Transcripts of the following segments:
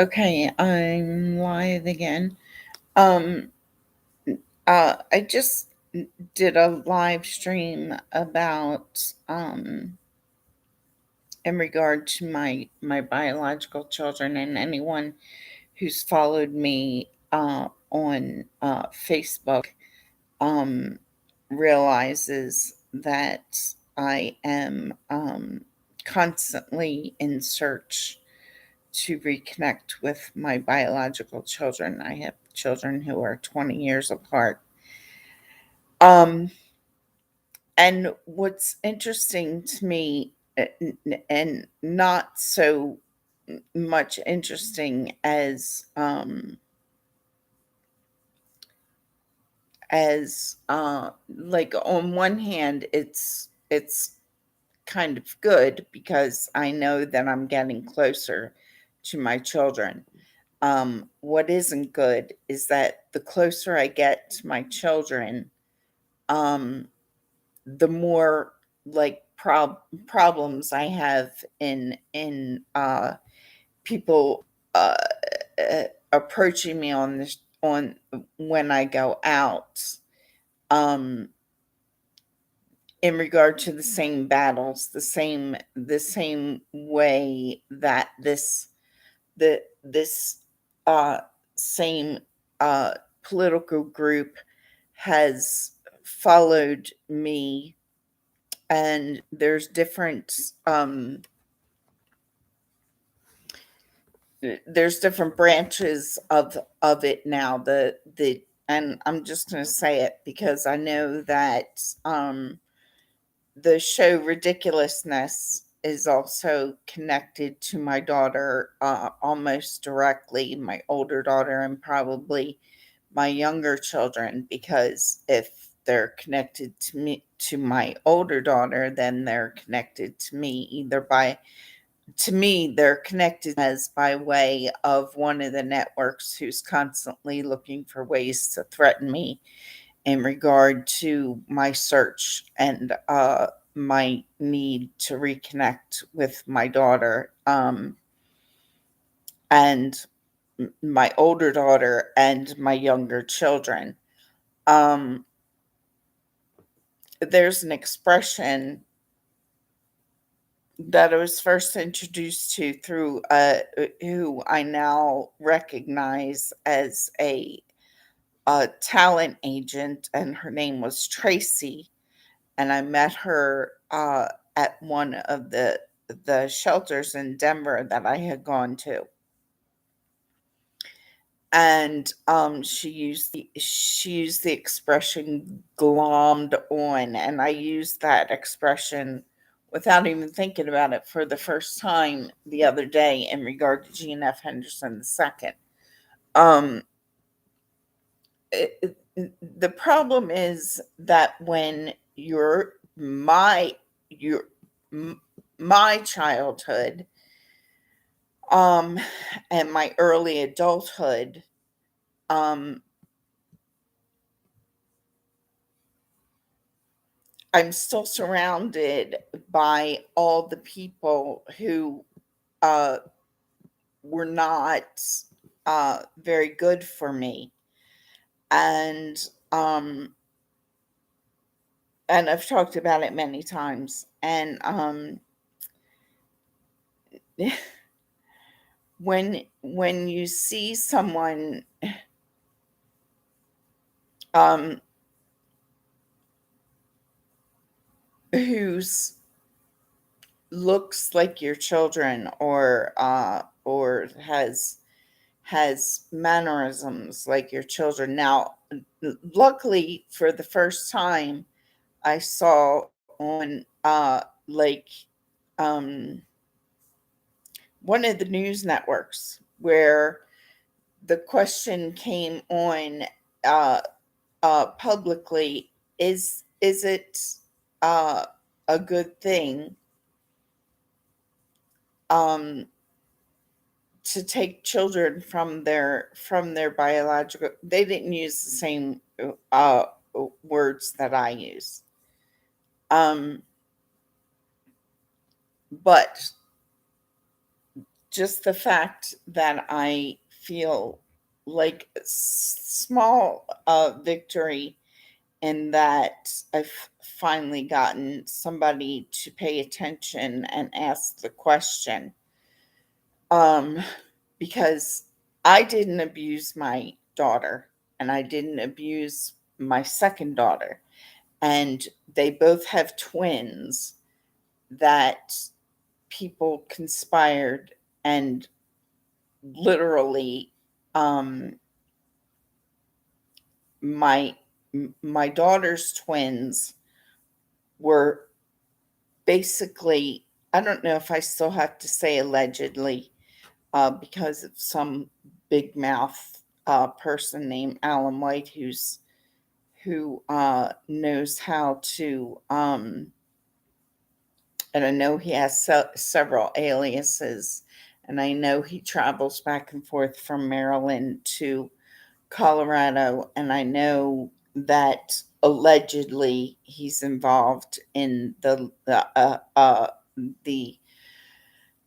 Okay, I'm live again. Um, I just did a live stream about in regard to my biological children, and anyone who's followed me on Facebook um realizes that I am constantly in search to reconnect with my biological children. I have children who are 20 years apart. Um, and what's interesting to me, and not so much interesting as like, on one hand, it's kind of good because I know that I'm getting closer to my children. What isn't good is that the closer I get to my children, um, the more like problems I have in people uh, approaching me on this on when I go out. Um, in regard to the same battles, the same way that this uh, same uh, political group has followed me, and there's different branches of it now. The and I'm just going to say it because I know that the show Ridiculousness is also connected to my daughter, almost directly, my older daughter, and probably my younger children, because if they're connected to my older daughter, then they're connected to me either by to me they're connected as by way of one of the networks who's constantly looking for ways to threaten me in regard to my search and my need to reconnect with my daughter, and my older daughter and my younger children. Um, there's an expression that I was first introduced to through who I now recognize as a talent agent, and her name was Tracy, and I met her at one of the shelters in Denver that I had gone to, and she used the expression "glommed on," and I used that expression without even thinking about it for the first time the other day in regard to Gene F. Henderson II. Um, the problem is that when your m- my childhood, um and my early adulthood, um I'm still surrounded by all the people who uh were not very good for me, and um I've talked about it many times, and when you see someone um who's looks like your children, or has mannerisms like your children. Now, luckily, for the first time, I saw on like um one of the news networks where the question came on uh publicly: is it uh a good thing um to take children from their biological. They didn't use the same uh words that I use, um but just the fact that I feel like a small victory in that I've finally gotten somebody to pay attention and ask the question. Um, because I didn't abuse my daughter and I didn't abuse my second daughter. And they both have twins that people conspired and literally um my my daughter's twins were basically, I don't know if I still have to say allegedly, because of some big mouth person named Alan White who knows how to and I know he has several aliases, and I know he travels back and forth from Maryland to Colorado, and I know that allegedly he's involved in the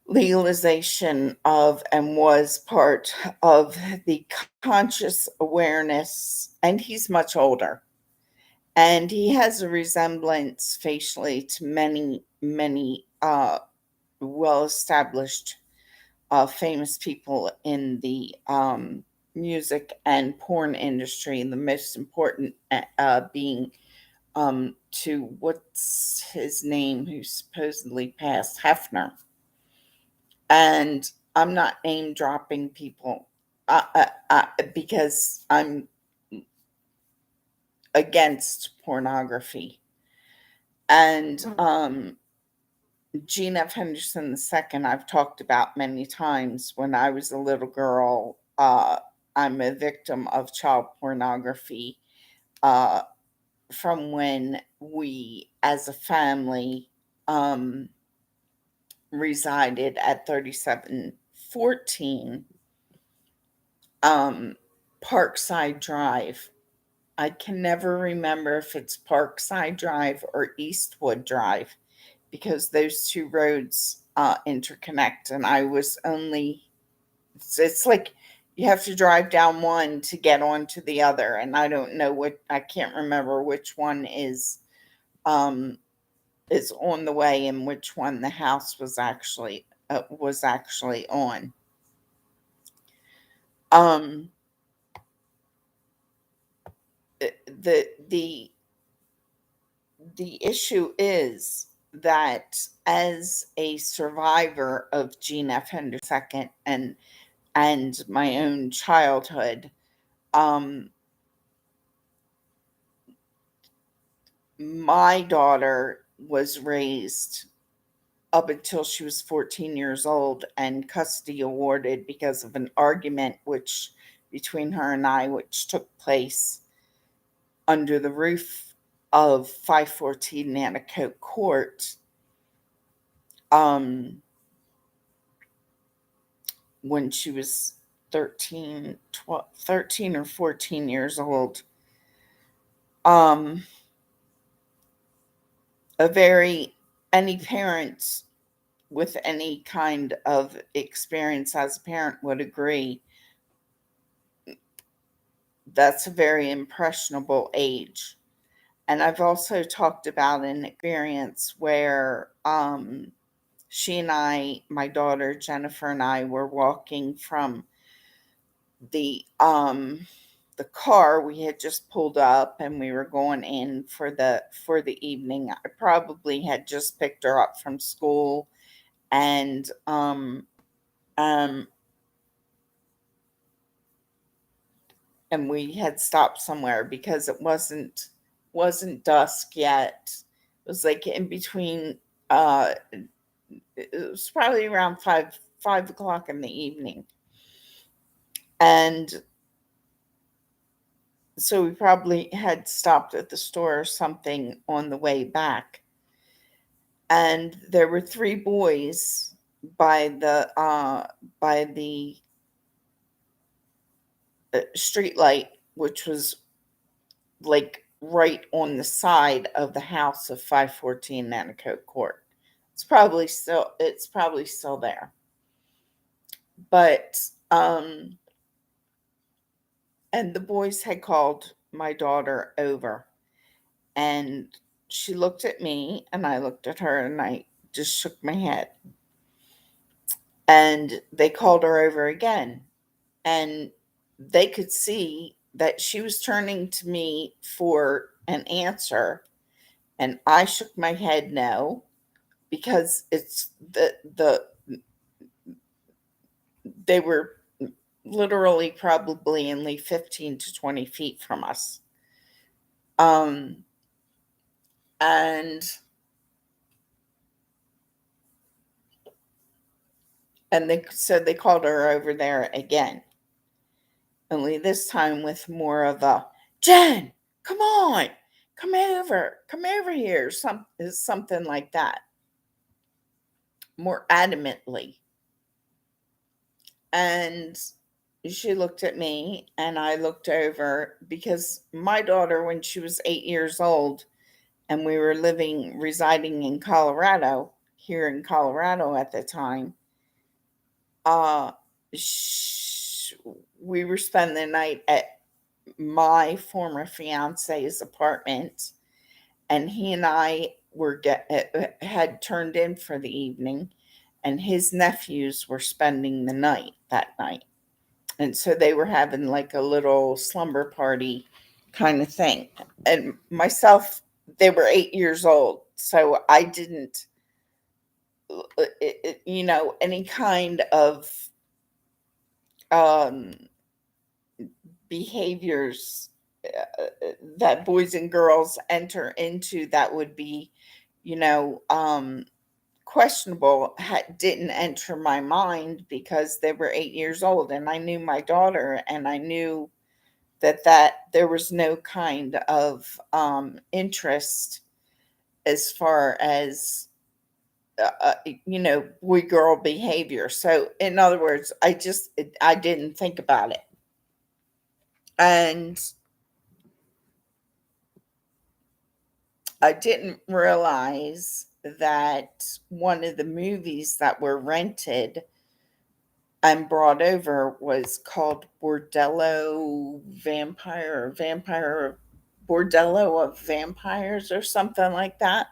legalization of and was part of the conscious awareness, and he's much older. And he has a resemblance facially to many well established famous people in the music and porn industry, and the most important being to what's his name, who supposedly passed, Hefner. And I'm not name dropping people because I'm against pornography. And Gene F. Henderson II, I've talked about many times. When I was a little girl, I'm a victim of child pornography uh, from when we, as a family, um, resided at 3714 um, Parkside Drive. I can never remember if it's Parkside Drive or Eastwood Drive because those two roads interconnect, and I was only it's like you have to drive down one to get onto the other, and I don't know what, I can't remember which one um is on the way and which one the house was actually on. um the the issue is that as a survivor of Gene F. Henderson II and my own childhood, um, my daughter was raised up until she was 14 years old and custody awarded because of an argument which between her and I, which took place under the roof of 514 Nanticoke Court, um, when she was 13 or 14 years old. Um, a very, any parent with any kind of experience as a parent would agree that's a very impressionable age. And I've also talked about an experience where she and I, my daughter Jennifer and I, were walking from the um the car. We had just pulled up and we were going in for the evening. I probably had just picked her up from school, and um and we had stopped somewhere because it wasn't dusk yet. It was like in between. It was probably around 5 o'clock in the evening, and so we probably had stopped at the store or something on the way back. And there were three boys by the street light, which was like right on the side of the house of 514 Nanticoke Court. It's probably still there. But and the boys had called my daughter over, and she looked at me and I looked at her and I just shook my head. And they called her over again, and they could see that she was turning to me for an answer, and I shook my head no, because it's the they were literally probably only 15 to 20 feet from us. Um, and they said they called her over there again, only this time with more of a Jen, come on, come over here, something like that, more adamantly. And she looked at me and I looked over, because my daughter, when she was 8 years old, and we were residing in Colorado, here in Colorado at the time, uh, sh- we were spending the night at my former fiance's apartment, and he and I had turned in for the evening, and his nephews were spending the night that night. And so they were having like a little slumber party kind of thing. And myself, they were 8 years old. So I didn't, any kind of um, behaviors that boys and girls enter into that would be, you know, questionable, didn't enter my mind, because they were 8 years old and I knew my daughter, and I knew that there was no kind of interest as far as boy girl behavior. So in other words, I didn't think about it. And I didn't realize that one of the movies that were rented and brought over was called Bordello Vampire, or Vampire Bordello of Vampires, or something like that.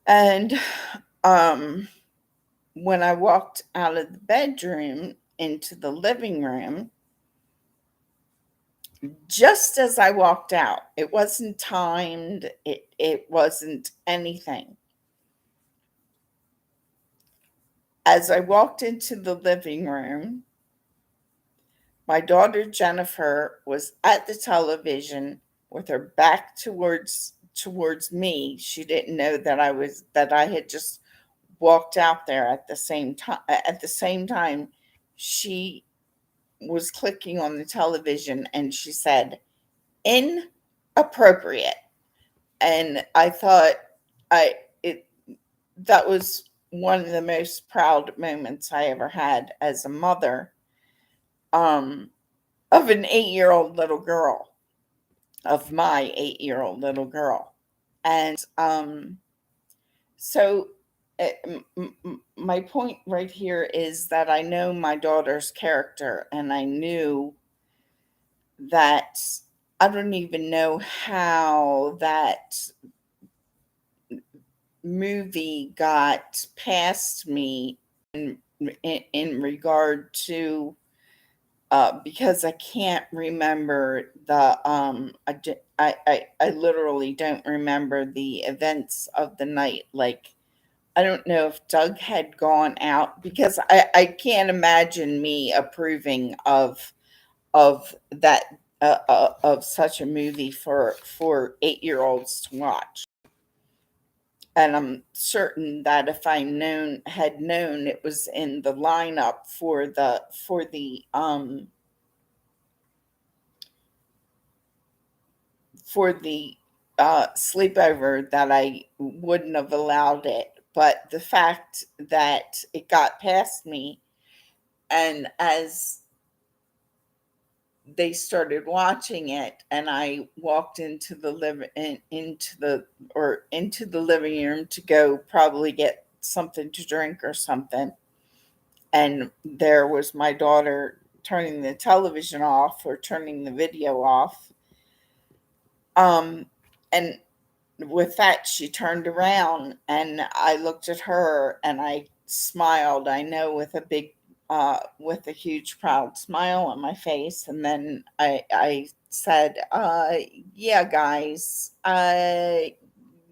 And um when I walked out of the bedroom into the living room, just as I walked out, it wasn't timed, it wasn't anything. As I walked into the living room, my daughter Jennifer was at the television with her back towards me. She didn't know that I had just walked out there at the same time. At the same time, she was clicking on the television and she said, "Inappropriate." And I thought, I it that was one of the most proud moments I ever had as a mother, um, of an 8-year-old little girl, of my 8-year-old little girl. And so my point right here is that I know my daughter's character, and I knew that I don't even know how that movie got past me in regard to, because I can't remember I literally don't remember the events of the night. Like, I don't know if Doug had gone out, because I can't imagine me approving of that, of such a movie for 8-year-olds to watch. And I'm certain that if I had known it was in the lineup for the sleepover, that I wouldn't have allowed it. But the fact that it got past me, and as they started watching it, and I walked into the into the living room to go probably get something to drink or something, and there was my daughter turning the television off or turning the video off. And with that, she turned around and I looked at her and I smiled, I know, with a huge proud smile on my face. And then I said, yeah, guys,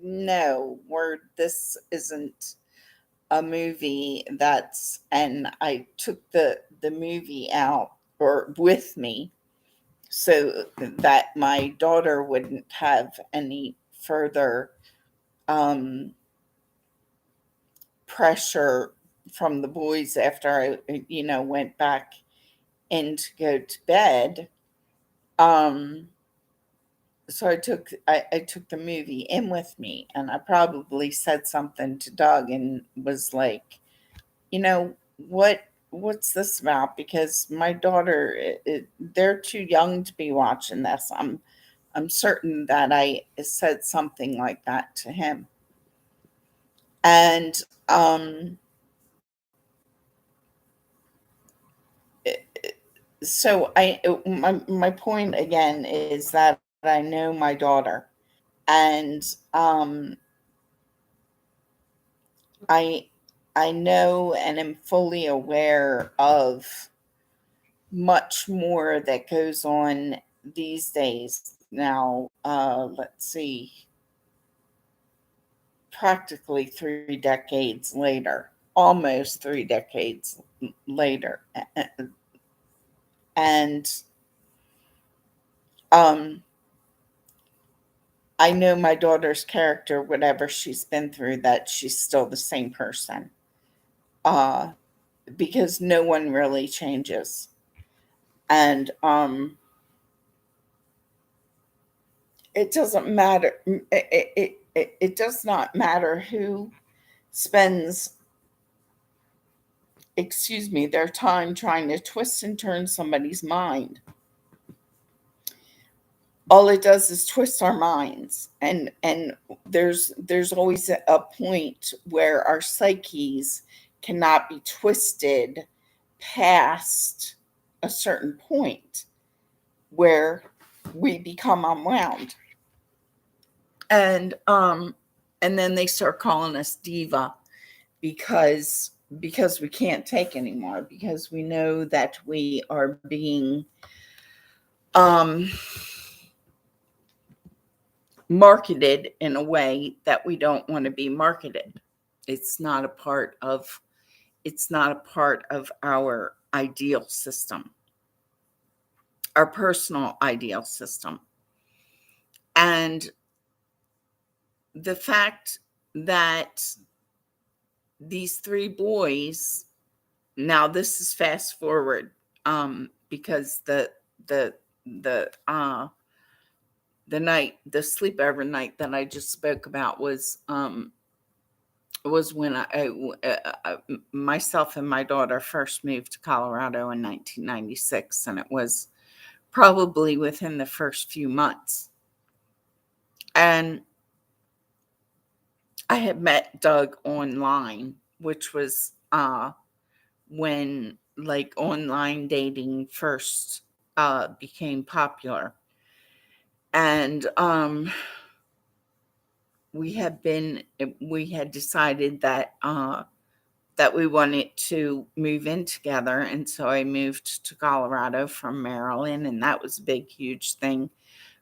no, this isn't a movie and I took the movie out or with me so that my daughter wouldn't have any further um, pressure from the boys after I went back in to go to bed. Um, so I took the movie in with me, and I probably said something to Doug and was like, what's this about? Because my daughter, they're too young to be watching this. I'm certain that I said something like that to him. And so my point again is that I know my daughter, and I I know and am fully aware of much more that goes on these days. Now, let's see, practically 3 decades later, almost 3 decades later, and um, I know my daughter's character, whatever she's been through, that she's still the same person. Uh, because no one really changes. And it doesn't matter. It does not matter who spends, excuse me, their time trying to twist and turn somebody's mind. All it does is twist our minds, and there's always a point where our psyches cannot be twisted past a certain point where we become unwound, and then they start calling us diva because we can't take anymore, because we know that we are being um marketed in a way that we don't want to be marketed. It's not a part of our ideal system, our personal ideal system. And the fact that these three boys, now this is fast forward, because the sleepover night that I just spoke about was when myself and my daughter first moved to Colorado in 1996, and it was probably within the first few months. And I had met Doug online, which was when like online dating first became popular. And we had decided that we wanted to move in together, and so I moved to Colorado from Maryland, and that was a big huge thing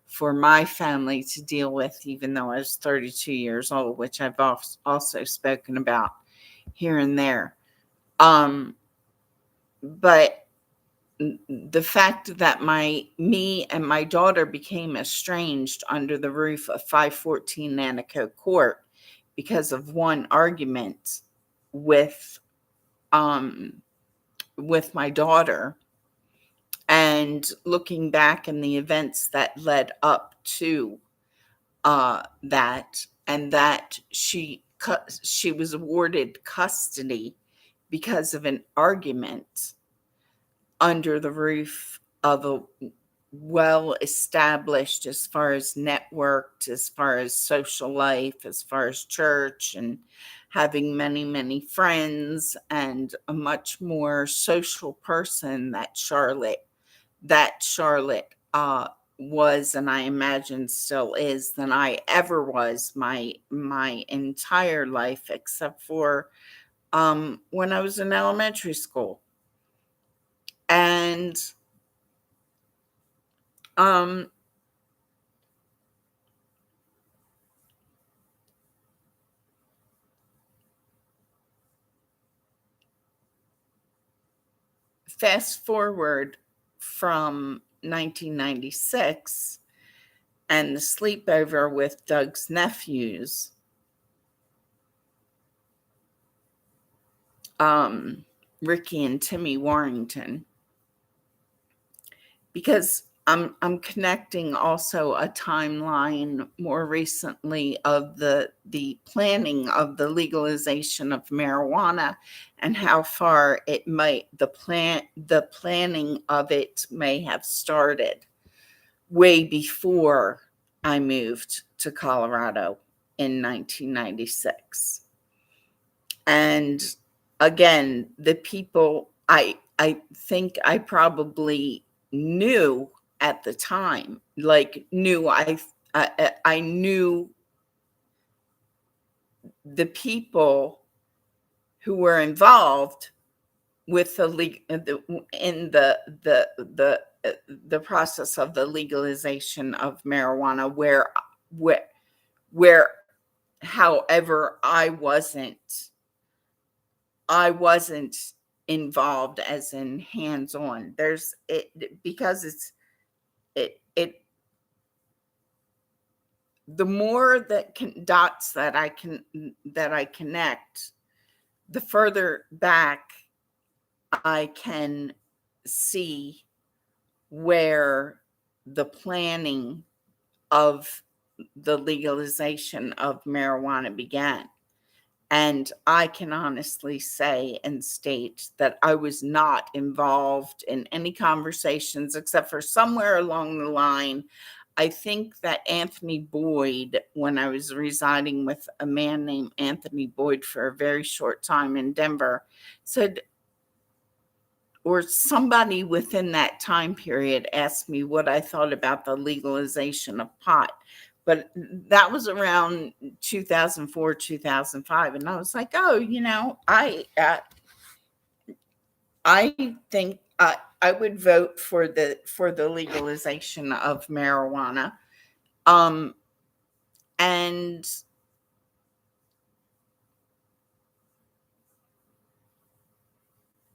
for my family to deal with, even though I was 32 years old, which I've also spoken about here and there. But the fact that me and my daughter became estranged under the roof of 514 Nanticoke Court because of one argument with my daughter, and looking back in the events that led up to that, and that she was awarded custody because of an argument under the roof of a well established, as far as networked, as far as social life, as far as church and having many, many friends, and a much more social person that Charlotte was, and I imagine still is, than I ever was my entire life, except for when I was in elementary school. And um, fast forward from 1996 and the sleepover with Doug's nephews, Ricky and Timmy Warrington, because I'm connecting also a timeline more recently of the planning of the legalization of marijuana, and how far it might the planning of it may have started way before I moved to Colorado in 1996. And again, the people I think I probably knew at the time, like knew I knew the people who were involved with in the process of the legalization of marijuana, where however I wasn't involved as in hands on. There's it because it the more dots that I connect, the further back I can see where the planning of the legalization of marijuana began. And I can honestly say and state that I was not involved in any conversations, except for somewhere along the line. I think that Anthony Boyd, when I was residing with a man named Anthony Boyd for a very short time in Denver, said, or somebody within that time period asked me what I thought about the legalization of pot. But that was around 2004, 2005. And I was like, oh, I think I would vote for the legalization of marijuana. Um, and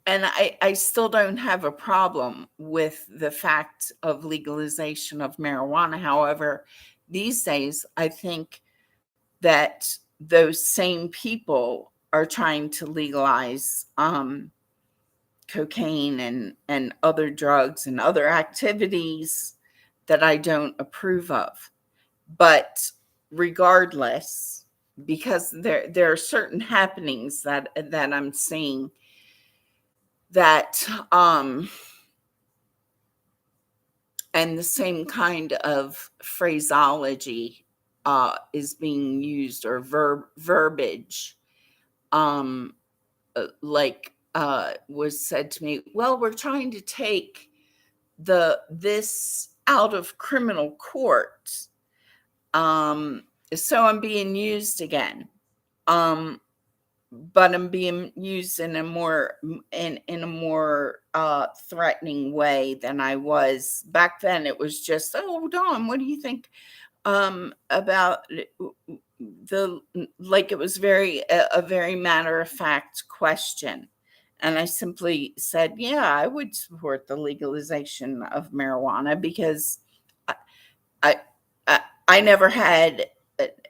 and I still don't have a problem with the fact of legalization of marijuana. However, these days, I think that those same people are trying to legalize cocaine and other drugs and other activities that I don't approve of. But regardless, because there are certain happenings that I'm seeing that and the same kind of phraseology is being used, or verbiage, um, like was said to me, well, we're trying to take this out of criminal court, so I'm being used again. But I'm being used in a more threatening way than I was back then. It was just, oh, Dawn, what do you think about the like it was a very matter of fact question. And I simply said, yeah, I would support the legalization of marijuana, because I I, I never had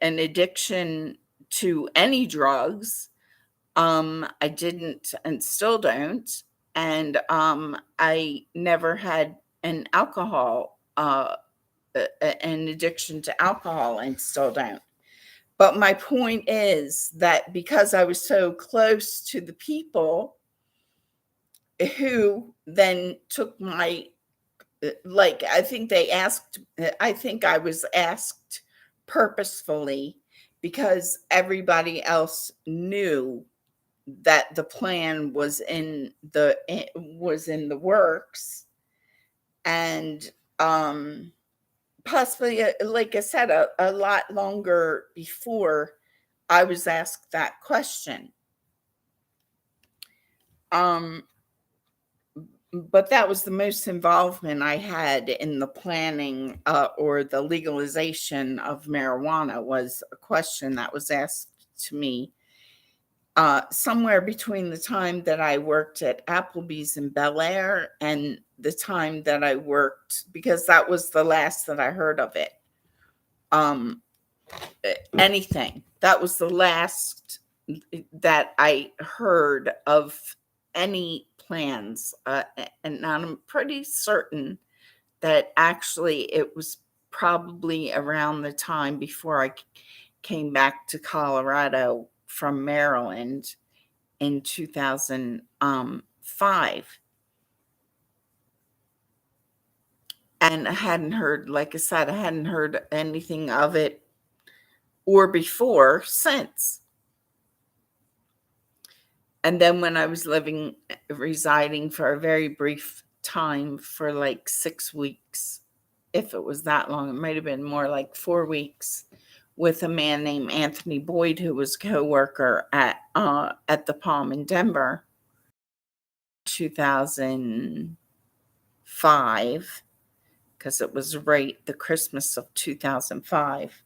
an addiction to any drugs. I didn't and still don't. And I never had an addiction to alcohol, and still don't. But my point is that because I was so close to the people who then took I think I was asked purposefully because everybody else knew that the plan was in the works. And possibly, like I said, a lot longer before I was asked that question. Um, but that was the most involvement I had in the planning, or the legalization of marijuana, was a question that was asked to me somewhere between the time that I worked at Applebee's in Bel Air and the time that I worked, because that was the last that I heard of it. Anything. That was the last that I heard of any plans. And I'm pretty certain that actually it was probably around the time before I came back to Colorado from Maryland in 2005. And I hadn't heard, like I said, I hadn't heard anything of it or before since. And then when I was residing for a very brief time for like 6 weeks, if it was that long, it might have been more like 4 weeks, with a man named Anthony Boyd, who was a coworker at the Palm in Denver, 2005, because it was right the Christmas of 2005.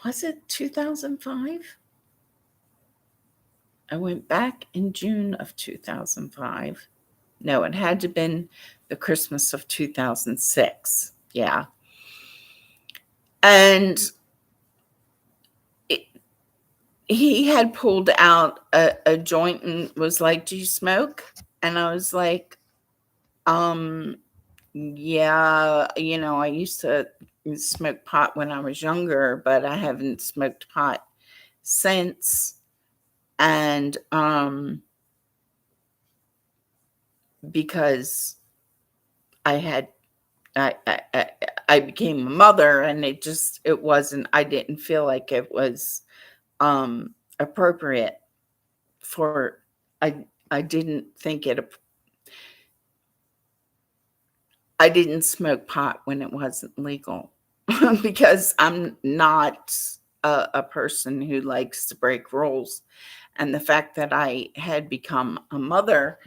Was it 2005? I went back in June of 2005. No, it had to have been the Christmas of 2006. Yeah. And he had pulled out a joint and was like, "Do you smoke?" And I was like, yeah, I used to smoke pot when I was younger, but I haven't smoked pot since. And because I became a mother, and it wasn't, I didn't feel like it was appropriate for, I didn't think I didn't smoke pot when it wasn't legal because I'm not a person who likes to break rules. And the fact that I had become a mother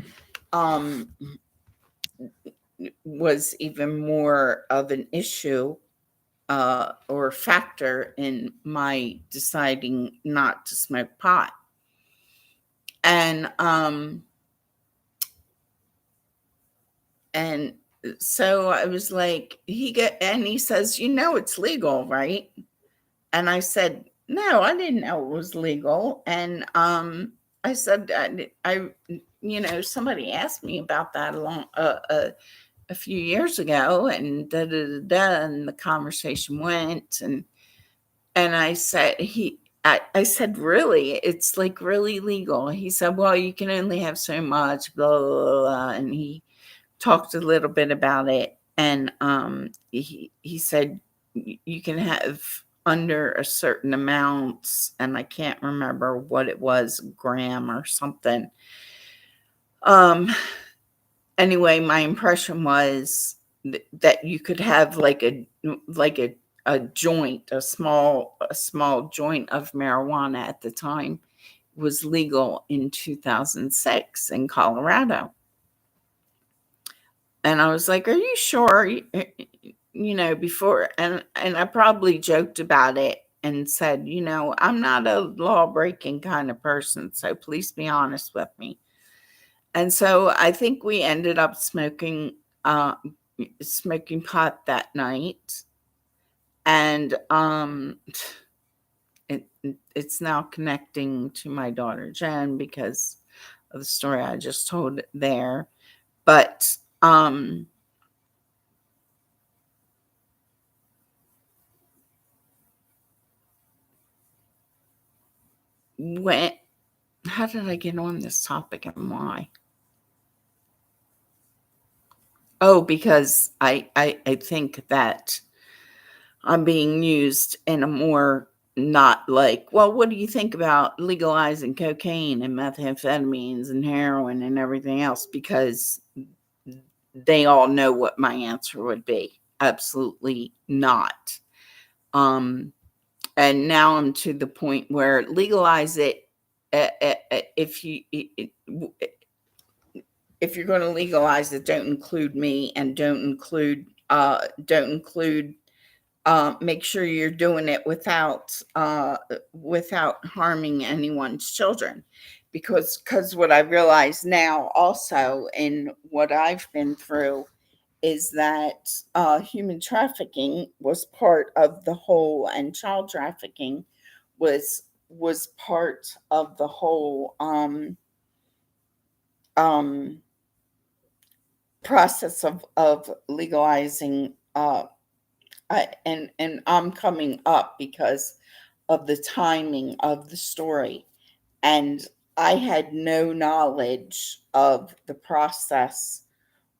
was even more of an issue, or factor in my deciding not to smoke pot. And and so I was like, he says, it's legal, right? And I said, no, I didn't know it was legal. And I said, somebody asked me about that a few years ago, and and the conversation went, and I said, I said, really, it's like really legal. He said, well, you can only have so much, blah, blah, blah. And he talked a little bit about it. And he said, you can have under a certain amount, and I can't remember what it was, a gram or something. Anyway, my impression was that you could have like a joint, a small joint of marijuana at the time was legal in 2006 in Colorado. And I was like, are you sure? Before, and I probably joked about it and said, I'm not a law breaking kind of person, so please be honest with me. And so I think we ended up smoking pot that night. And it's now connecting to my daughter Jen because of the story I just told there. But how did I get on this topic and why? Oh, because I think that I'm being used in a more not like, well, what do you think about legalizing cocaine and methamphetamines and heroin and everything else? Because they all know what my answer would be. Absolutely not. Um, and now I'm to the point where legalize it. If you if you're going to legalize it, don't include me and don't include make sure you're doing it without harming anyone's children, because what I realize now also in what I've been through is that human trafficking was part of the whole, and child trafficking was part of the whole um, process of legalizing and I'm coming up because of the timing of the story. And I had no knowledge of the process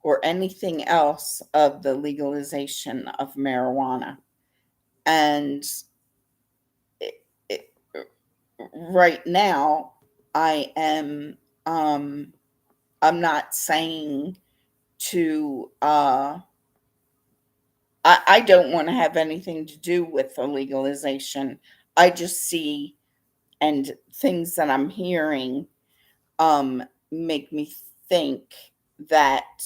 or anything else of the legalization of marijuana. And it, it, right now, I am, I'm not saying to, I don't want to have anything to do with the legalization. I just see, and things that I'm hearing make me think that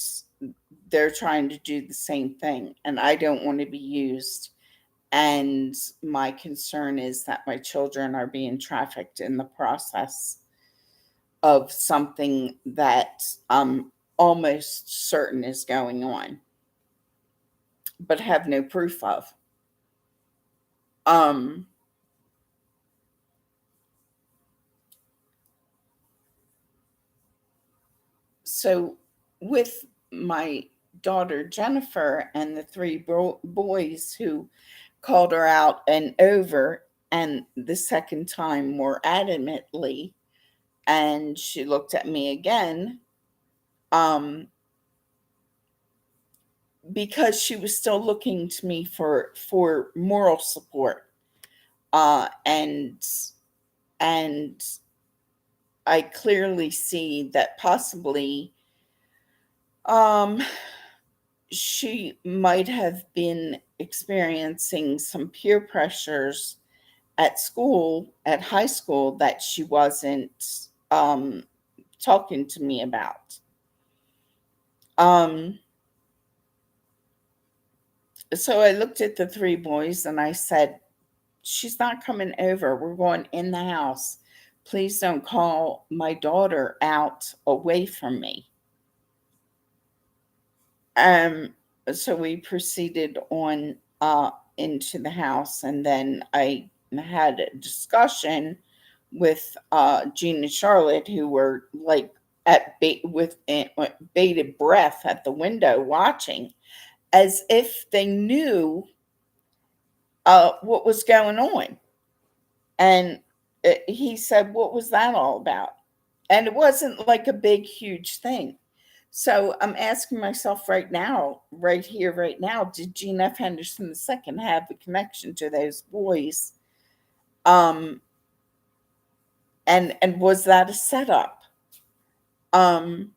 they're trying to do the same thing, and I don't want to be used. And my concern is that my children are being trafficked in the process of something that I'm almost certain is going on, but have no proof of. Um, so with my daughter Jennifer and the three boys who called her out and over, and the second time more adamantly, and she looked at me again, um, because she was still looking to me for moral support, and I clearly see that possibly um, she might have been experiencing some peer pressures at school, at high school, that she wasn't talking to me about. Um, so I looked at the three boys and I said, she's not coming over. We're going in the house. Please don't call my daughter out away from me. Um, so we proceeded on into the house, and then I had a discussion with Jean and Charlotte, who were like with bated breath at the window watching, as if they knew what was going on. And he said, "What was that all about?" And it wasn't like a big, huge thing. So I'm asking myself right now, right here, right now, did Gene F. Henderson II have a connection to those boys? Um, and was that a setup? Um,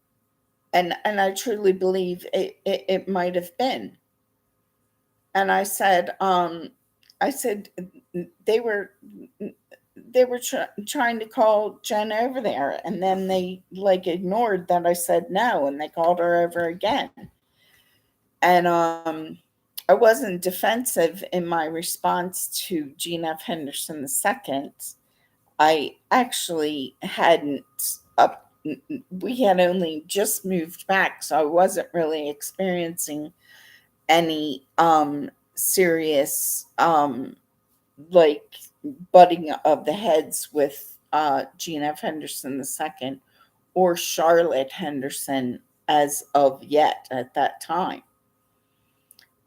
and I truly believe it might have been. And I said they were they were trying to call Jen over there, and then they like ignored that I said no, and they called her over again. And I wasn't defensive in my response to Gene F. Henderson II. I actually hadn't up. We had only just moved back, so I wasn't really experiencing any serious like butting of the heads with Gene F. Henderson II or Charlotte Henderson as of yet at that time.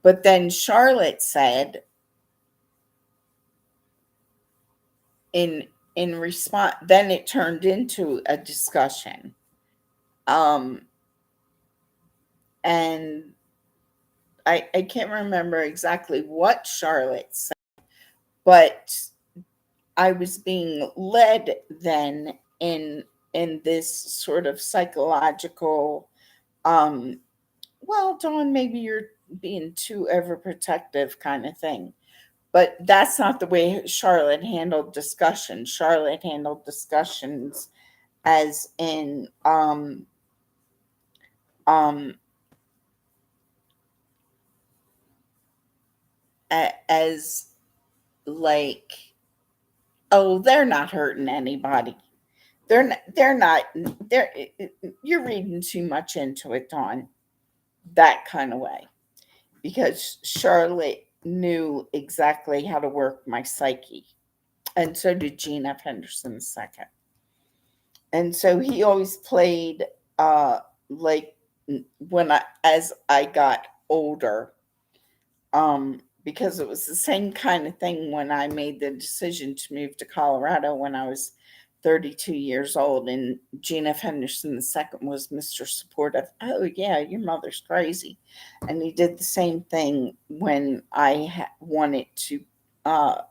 But then Charlotte said in response, then it turned into a discussion. Um, and I can't remember exactly what Charlotte said, but I was being led then in this sort of psychological, um, well, Dawn, maybe you're being too overprotective kind of thing. But that's not the way Charlotte handled discussion. Charlotte handled discussions as in um as like, oh, they're not hurting anybody. They're you're reading too much into it, Dawn. That kind of way. Because Charlotte knew exactly how to work my psyche. And so did Gene F. Henderson II. And so he always played uh like when I as I got older, because it was the same kind of thing when I made the decision to move to Colorado when I was 32 years old, and Gene F. Henderson II was Mr. Supportive. Oh, yeah, your mother's crazy. And he did the same thing when I wanted to uh,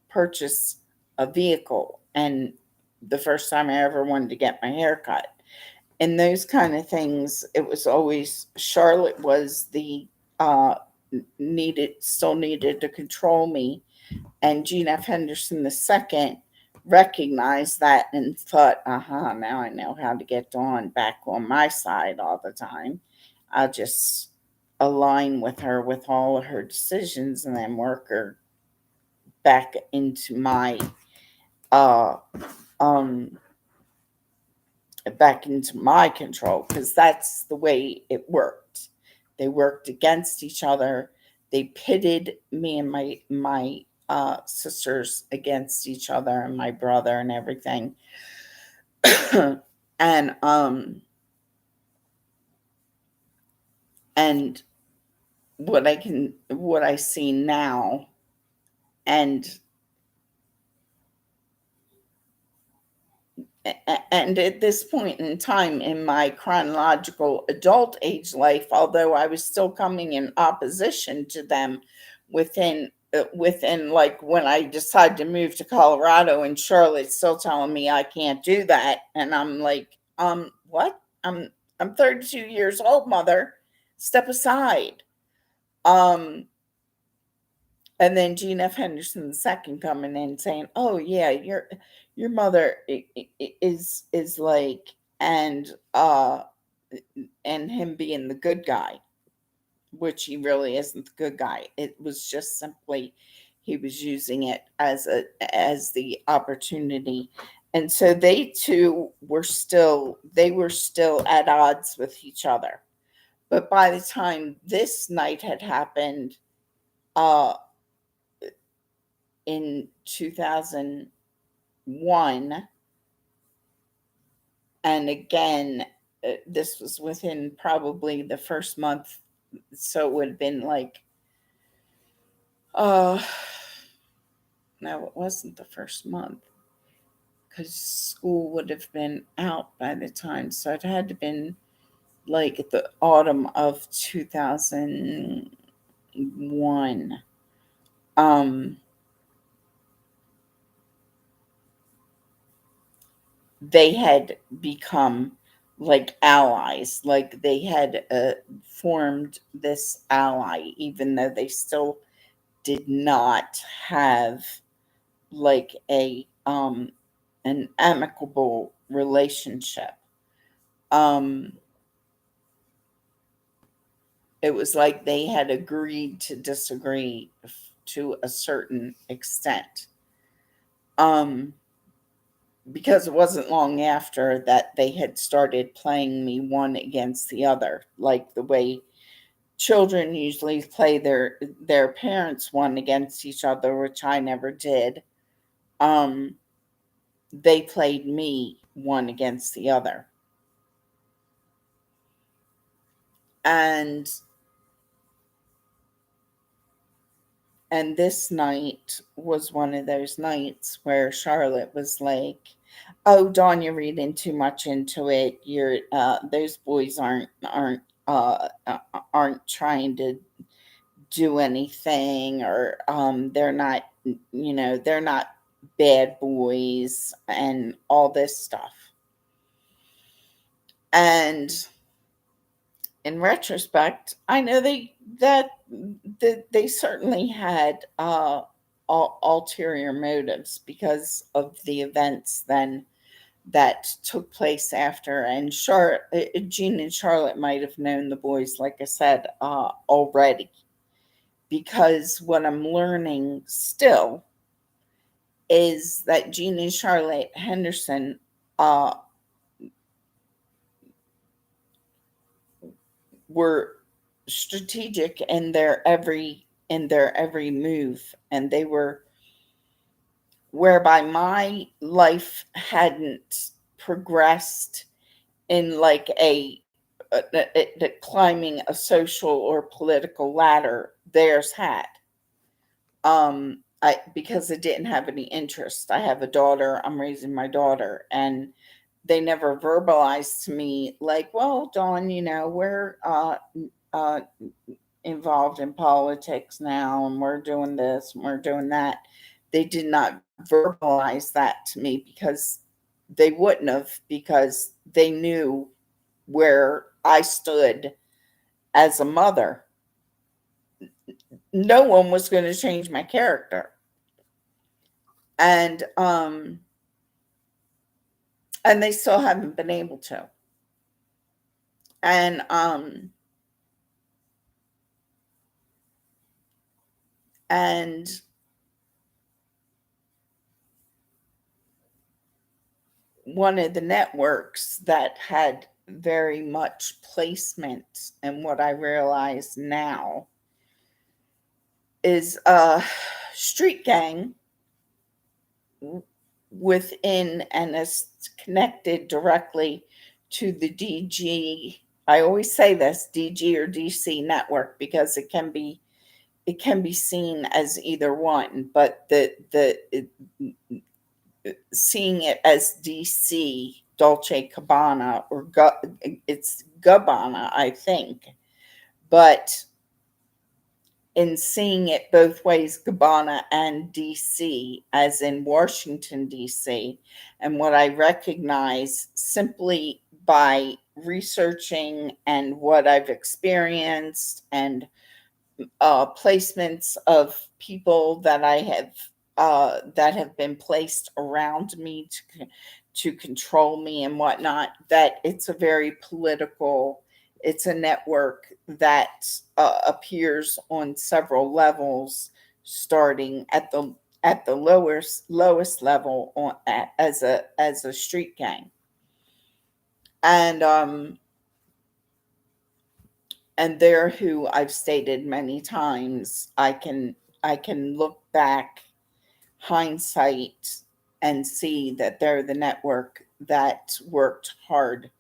purchase a vehicle, and the first time I ever wanted to get my hair cut. And those kind of things, it was always Charlotte was the uh, still needed to control me. And Gene F. Henderson II recognized that and thought, now I know how to get Dawn back on my side all the time. I'll just align with her with all of her decisions and then work her back into my uh um back into my control, because that's the way it worked. They worked against each other. They pitted me and my sisters against each other, and my brother and everything. and and what I see now, and and at this point in time in my chronological adult age life, although I was still coming in opposition to them within like when I decided to move to Colorado, and Charlotte's still telling me I can't do that, and I'm like, what? I'm 32 years old, mother. Step aside. Um, and then Gene F. Henderson II coming in saying, "Oh yeah, your mother is like," and and him being the good guy, which he really isn't the good guy. It was just simply he was using it as the opportunity. And so they were still at odds with each other. But by the time this night had happened, uh in 2001, and again, this was within probably the first month, so it would have been like, uh no, it wasn't the first month, because school would have been out by the time, so it had to been like the autumn of 2001. um they had become like allies, like they had formed this ally, even though they still did not have like a an amicable relationship. um it was like they had agreed to disagree to a certain extent. um because it wasn't long after that they had started playing me one against the other, like the way children usually play their parents one against each other, which I never did. um they played me one against the other. and and this night was one of those nights where Charlotte was like, "Oh, Dawn, you're reading too much into it. You're those boys aren't trying to. do anything, or they're not, they're not bad boys and all this stuff. And in retrospect, I know that they certainly had ulterior motives because of the events then that took place after. And Jean and Charlotte might have known the boys, like I said, already. Because what I'm learning still is that Jean and Charlotte Henderson uh, were strategic in their every move, and they were, whereby my life hadn't progressed in like climbing a social or political ladder. Theirs had. Because it didn't have any interest. I have a daughter. I'm raising my daughter, and they never verbalized to me like, "Well, Dawn, we're uh, involved in politics now, and we're doing this and we're doing that." They did not verbalize that to me because they wouldn't have, because they knew where I stood as a mother. No one was going to change my character. And they still haven't been able to. And and one of the networks that had very much placement, and what I realize now is a street gang within, and is connected directly to the DG. I always say this, DG or DC network, because it can be seen as either one, but seeing it as DC Dolce Cabana, or it's Gabbana, I think, but in seeing it both ways, Gabbana and DC, as in Washington, DC, and what I recognize simply by researching and what I've experienced, and placements of people that have been placed around me to control me and whatnot, that it's a very political, it's a network that appears on several levels, starting at the lowest level as a street gang. And they're who I've stated many times. I can look back, hindsight, and see that they're the network that worked hard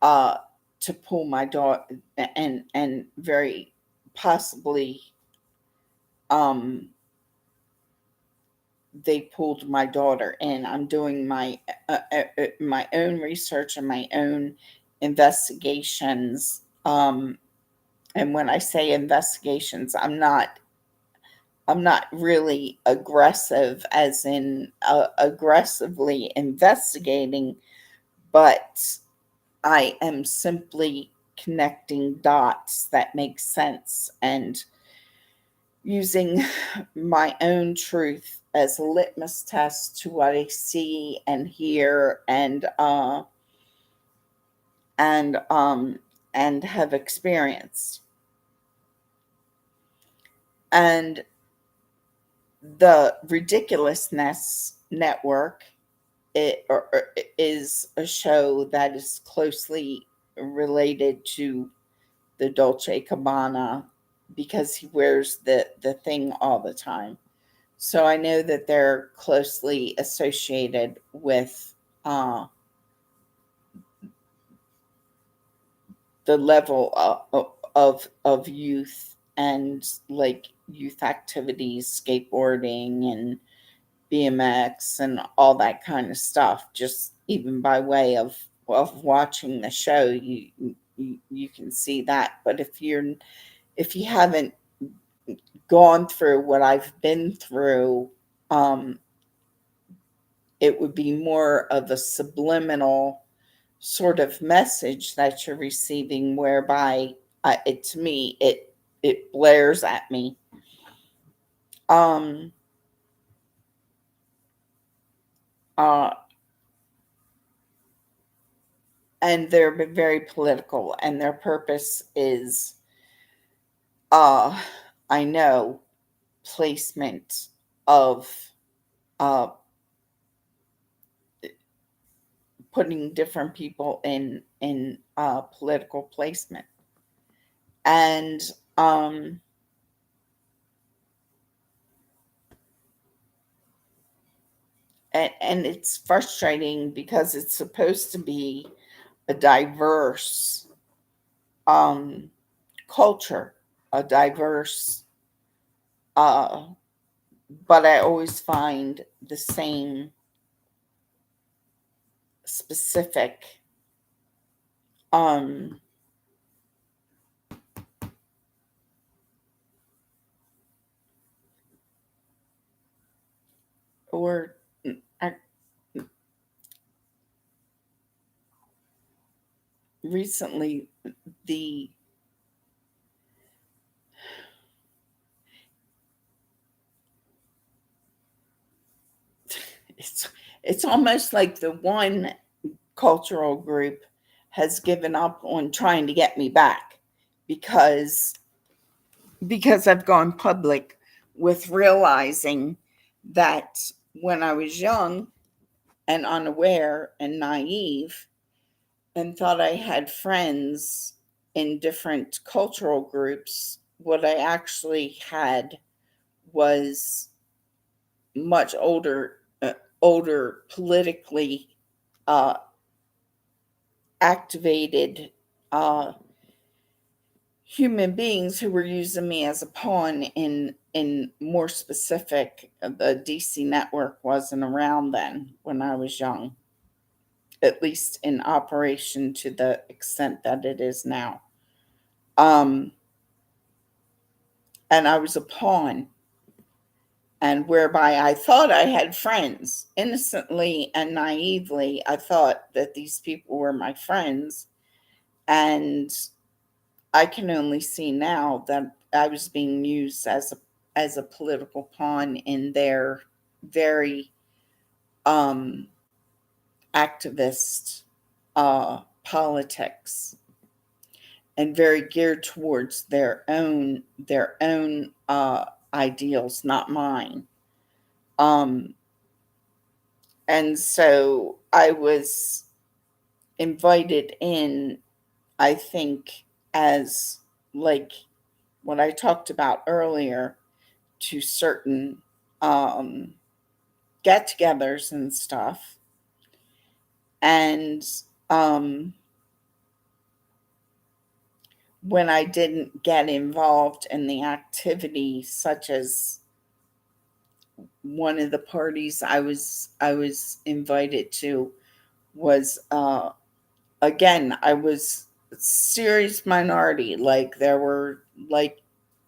uh, to pull my daughter, and very possibly um, they pulled my daughter in. I'm doing my own research and my own investigations. And when I say investigations, I'm not really aggressive, as in aggressively investigating, but I am simply connecting dots that make sense, and using my own truth as a litmus test to what I see and hear, and and have experienced. And the Ridiculousness Network, is a show that is closely related to the Dolce Cabana, because he wears the thing all the time. So I know that they're closely associated with uh, the level of youth, and like youth activities, skateboarding and BMX and all that kind of stuff. Just even by way of watching the show, you can see that. But if you haven't gone through what I've been through, um, it would be more of a subliminal sort of message that you're receiving, whereby it to me it blares at me. Um, uh, and they're very political, and their purpose is, uh, I know, placement of uh, putting different people in political placement, and um, and it's frustrating because it's supposed to be a diverse um, culture, a diverse, uh, but I always find the same specific um, or I, recently the it's it's almost like the one cultural group has given up on trying to get me back, because I've gone public with realizing that when I was young and unaware and naive and thought I had friends in different cultural groups, what I actually had was much older politically uh, activated uh, human beings who were using me as a pawn in more specific. The DC network wasn't around then when I was young, at least in operation to the extent that it is now. Um, and I was a pawn, and whereby I thought I had friends. Innocently and naively, I thought that these people were my friends, and I can only see now that I was being used as a political pawn in their very um, activist politics, and very geared towards their own ideals, not mine. Um, and so I was invited in, I think, as like what I talked about earlier, to certain um, get togethers and stuff. And um, when I didn't get involved in the activity, such as one of the parties I was invited to was again, I was a serious minority. Like there were like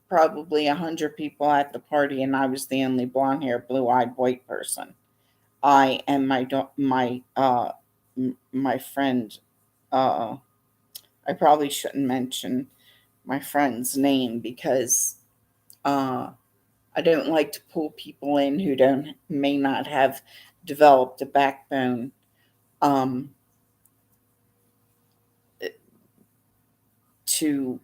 probably 100 people at the party, and I was the only blonde haired, blue eyed white person. I and my friend. Uh, I probably shouldn't mention my friend's name because uh, I don't like to pull people in who don't may not have developed a backbone. Um, to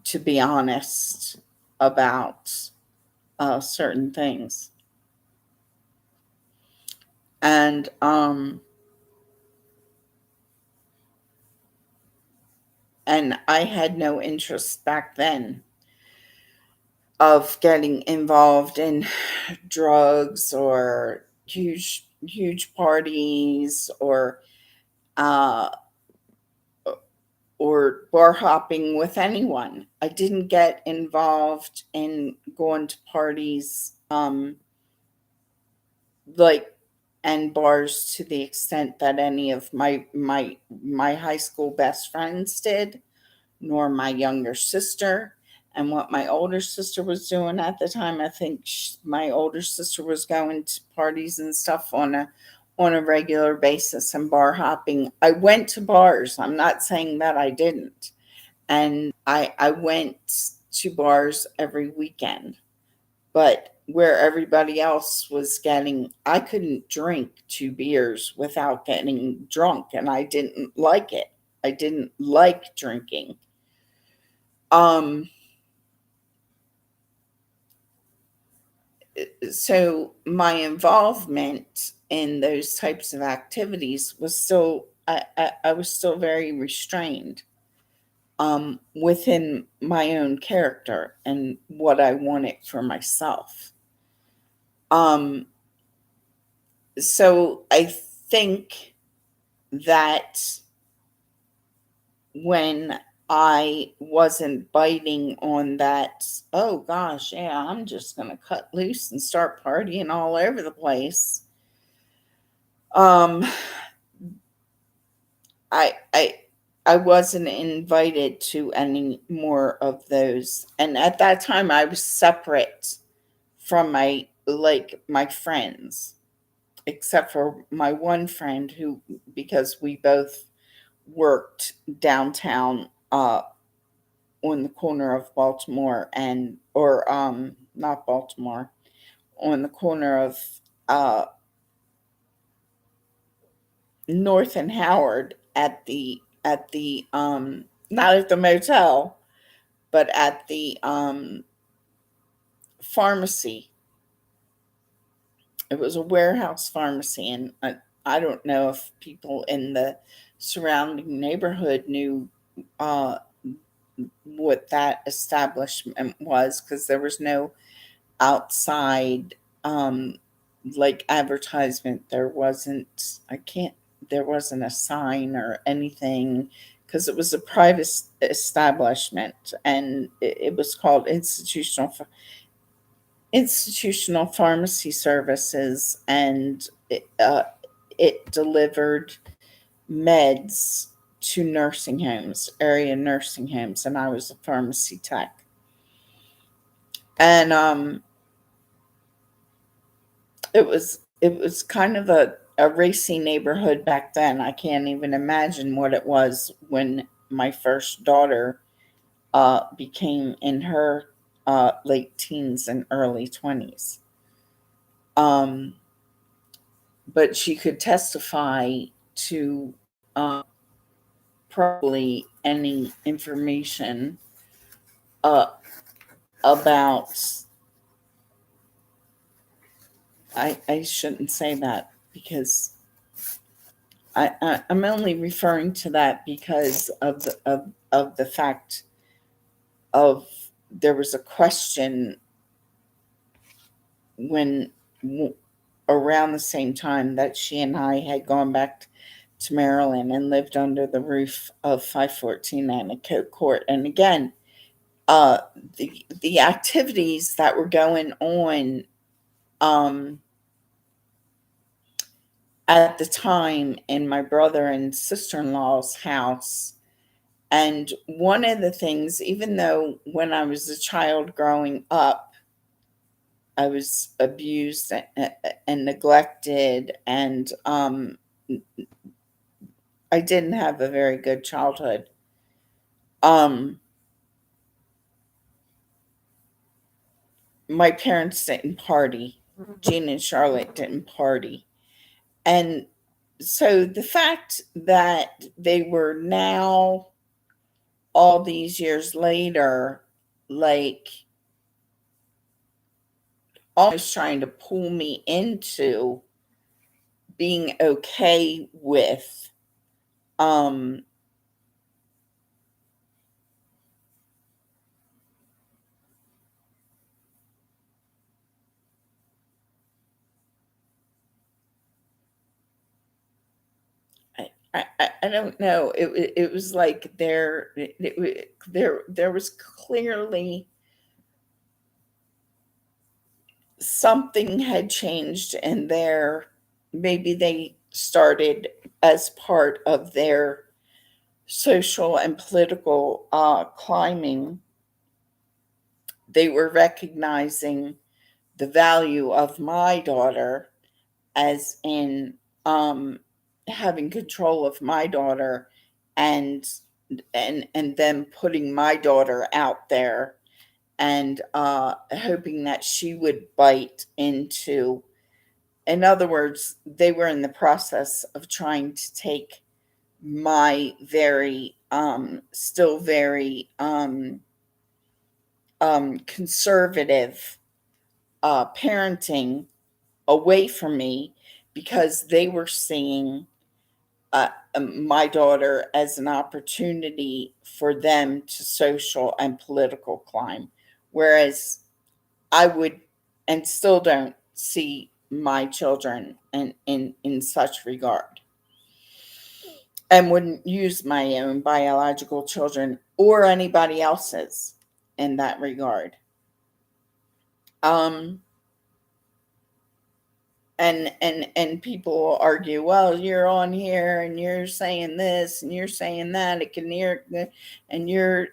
to be honest about certain things, and I had no interest back then of getting involved in drugs or huge parties uh, or bar hopping with anyone. I didn't get involved in going to parties like and bars to the extent that any of my high school best friends did, nor my younger sister. and what my older sister was doing at the time. I think my older sister was going to parties and stuff on a regular basis and bar hopping. I went to bars. I'm not saying that I didn't. And I went to bars every weekend. But where everybody else was getting, I couldn't drink 2 beers without getting drunk, and I didn't like it. I didn't like drinking. Um, so my involvement in those types of activities was still, I was still very restrained, within my own character and what I wanted for myself. Um, so I think that when I wasn't biting on that, oh gosh, yeah, I'm just going to cut loose and start partying all over the place. Um, I, I, I wasn't invited to any more of those. And at that time, I was separate from my friends, except for my one friend who, because we both worked downtown, on the corner of Baltimore and or not Baltimore, on the corner of uh North and Howard, at the not at the motel, but at the pharmacy. It was a warehouse pharmacy, and I don't know if people in the surrounding neighborhood knew uh what that establishment was, because there was no outside, um like, advertisement. There wasn't, I can't, there wasn't a sign or anything, because it was a private establishment, and it was called institutional pharmacy services, and it delivered meds to nursing homes, area nursing homes, and I was a pharmacy tech. And it was kind of a racy neighborhood back then. I can't even imagine what it was when my first daughter became in her late teens and early 20s. Um, but she could testify to probably any information uh, about. I shouldn't say that, because I'm only referring to that because of the fact of, there was a question when, around the same time that she and I had gone back to Maryland and lived under the roof of 514 Anticoke Court. And again, uh, the activities that were going on, um, at the time in my brother and sister in law's house. And one of the things, even though when I was a child growing up, I was abused and neglected, and I didn't have a very good childhood. Um, my parents didn't party. Jean and Charlotte didn't party. And so the fact that they were now, all these years later, like, almost trying to pull me into being okay with, um I don't know. It was like there was clearly something had changed in their, maybe they started as part of their social and political climbing, they were recognizing the value of my daughter, as in having control of my daughter, and and them putting my daughter out there, and hoping that she would bite into. In other words, they were in the process of trying to take my very still very conservative parenting away from me, because they were seeing my daughter as an opportunity for them to social and political climb, whereas I would, and still don't see my children in such regard, and wouldn't use my own biological children or anybody else's in that regard. Um, and people will argue, well, you're on here and you're saying this and you're saying that, it can hear, and you're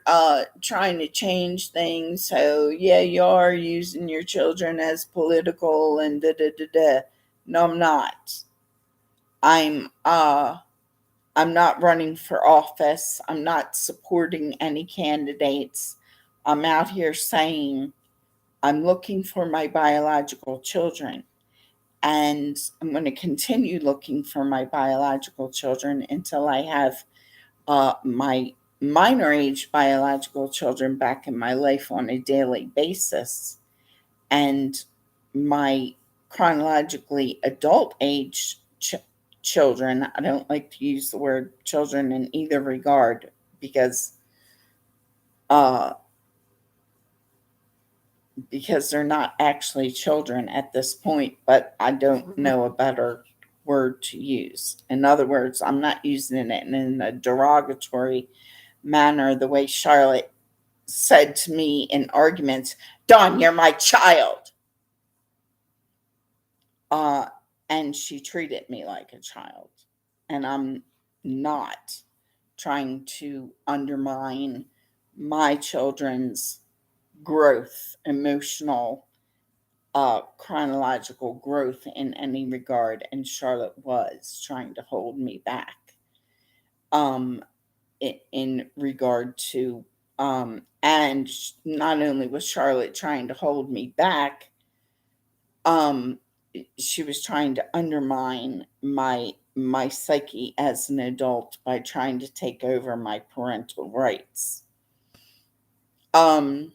trying to change things, so yeah, you are using your children as political and da da da da. No, I'm not. I'm not running for office. I'm not supporting any candidates. I'm out here saying I'm looking for my biological children, and I'm going to continue looking for my biological children until I have my minor age biological children back in my life on a daily basis, and my chronologically adult age children. I don't like to use the word children in either regard, because uh, they're not actually children at this point, but I don't know a better word to use. In other words, I'm not using it in a derogatory manner, the way Charlotte said to me in arguments, Dawn, you're my child. Uh, and she treated me like a child. And I'm not trying to undermine my children's growth, emotional, chronological growth in any regard. And Charlotte was trying to hold me back um, in regard to, and not only was Charlotte trying to hold me back, um, she was trying to undermine my psyche as an adult by trying to take over my parental rights. Um,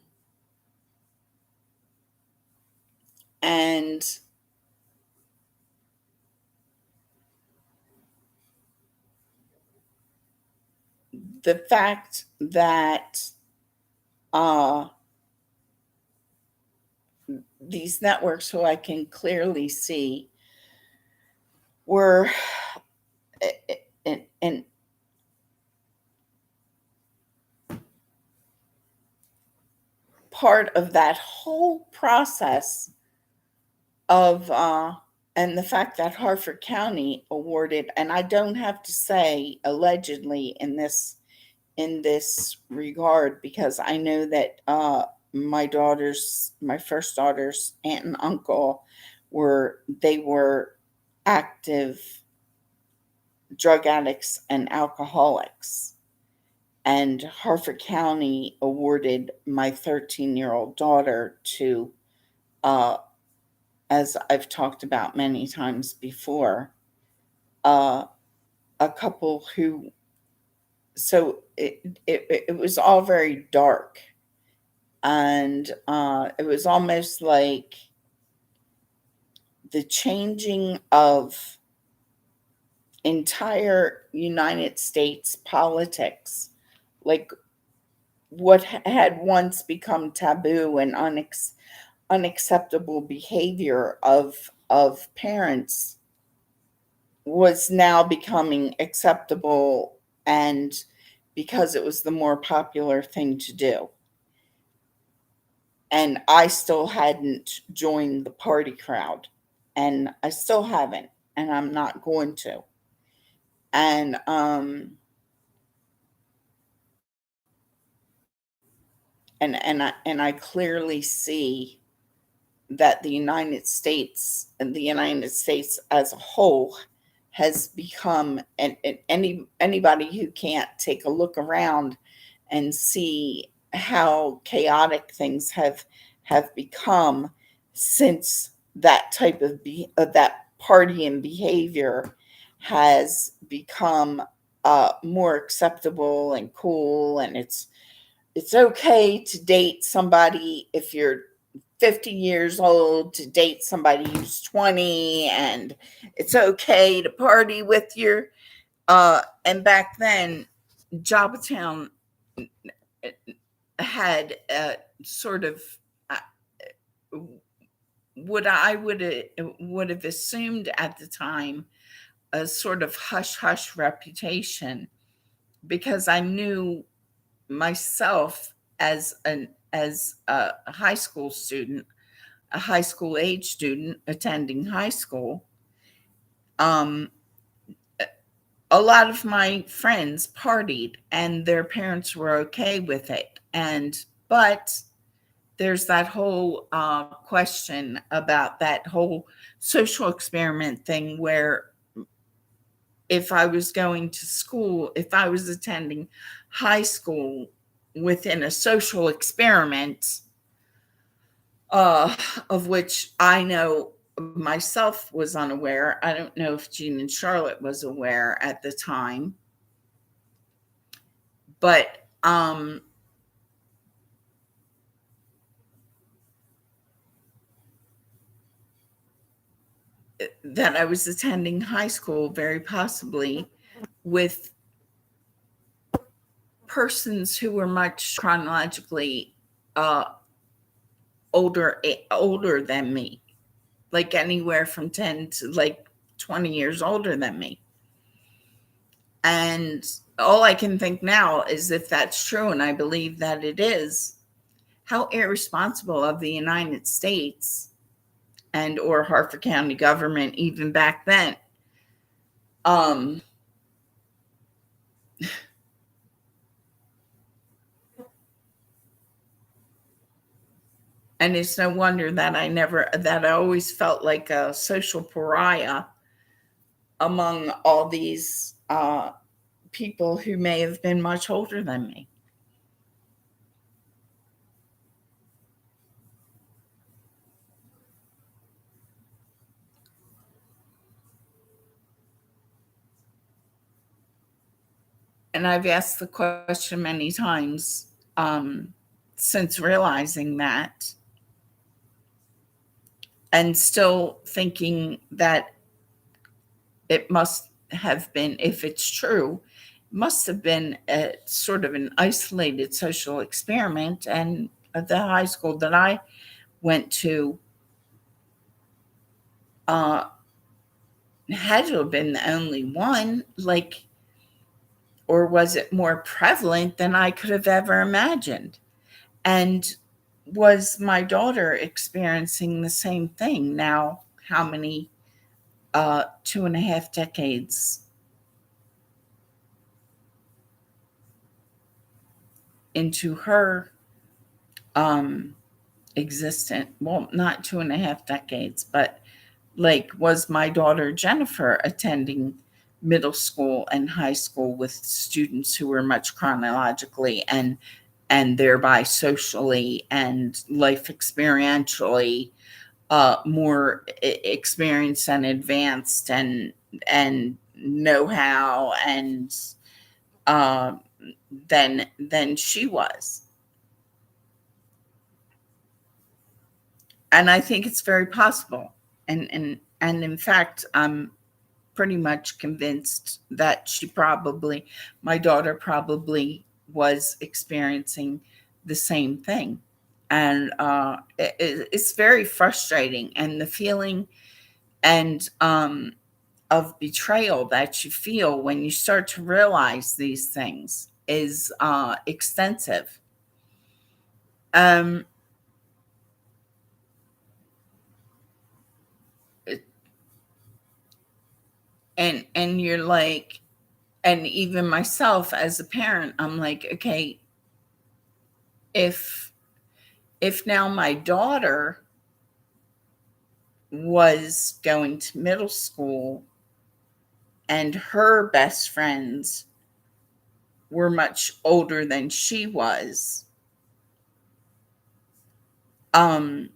and the fact that uh, these networks, who I can clearly see, were and part of that whole process of and the fact that Harford County awarded, and I don't have to say allegedly in this regard, because I know that my first daughter's aunt and uncle were active drug addicts and alcoholics. And Harford County awarded my 13-year-old daughter to, uh, as I've talked about many times before, uh, a couple who, so it was all very dark. And it was almost like the changing of entire United States politics, like what had once become taboo and unacceptable behavior of parents was now becoming acceptable, and because it was the more popular thing to do. And I still hadn't joined the party crowd, and I still haven't, and I'm not going to. And, and I clearly see that the United States as a whole has become, and anybody who can't take a look around and see how chaotic things have become since that type of that partying behavior has become more acceptable and cool, and it's okay to date somebody if you're 50 years old, to date somebody who's 20, and it's okay to party with your and back then Jobbatown had sort of uh, what I would have assumed at the time, a sort of hush hush reputation, because I knew myself as a high school student, a high school age student attending high school. Um, a lot of my friends partied and their parents were okay with it. But there's that whole question about that whole social experiment thing where if I was going to school, if I was attending high school within a social experiment, uh, of which I know myself was unaware. I don't know if Jean and Charlotte was aware at the time, but that I was attending high school, very possibly with persons who were much chronologically uh, older than me, like anywhere from 10 to like 20 years older than me. And all I can think now is, if that's true, and I believe that it is, how irresponsible of the United States and or Harford County government even back then. Um, and it's no wonder that I always felt like a social pariah among all these people who may have been much older than me. And I've asked the question many times since realizing that, and still thinking that it must have been, if it's true, must have been a sort of an isolated social experiment. And the high school that I went to uh, had to have been the only one. Like, or was it more prevalent than I could have ever imagined? And was my daughter experiencing the same thing now? How many 2.5 decades into her um, existent, well, not 2.5 decades, but like, was my daughter Jennifer attending middle school and high school with students who were much chronologically and thereby socially and life experientially more experienced and advanced and know-how and uh, than she was. And I think it's very possible. And in fact, I'm pretty much convinced that my daughter probably was experiencing the same thing. And it's very frustrating. And the feeling and of betrayal that you feel when you start to realize these things is extensive. Um, and you're like, and even myself as a parent, I'm like, okay, if if now my daughter was going to middle school and her best friends were much older than she was, um,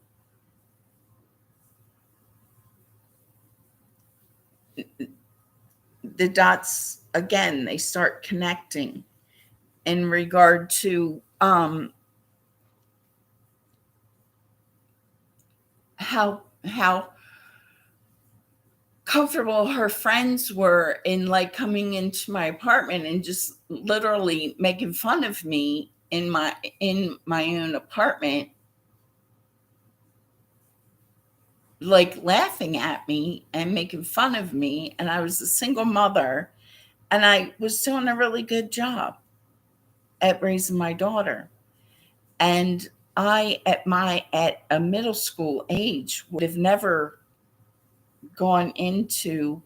the dots again, they start connecting in regard to how comfortable her friends were in like coming into my apartment and just literally making fun of me in my own apartment, like laughing at me and making fun of me. And I was a single mother and I was doing a really good job at raising my daughter. And I at a middle school age would have never gone into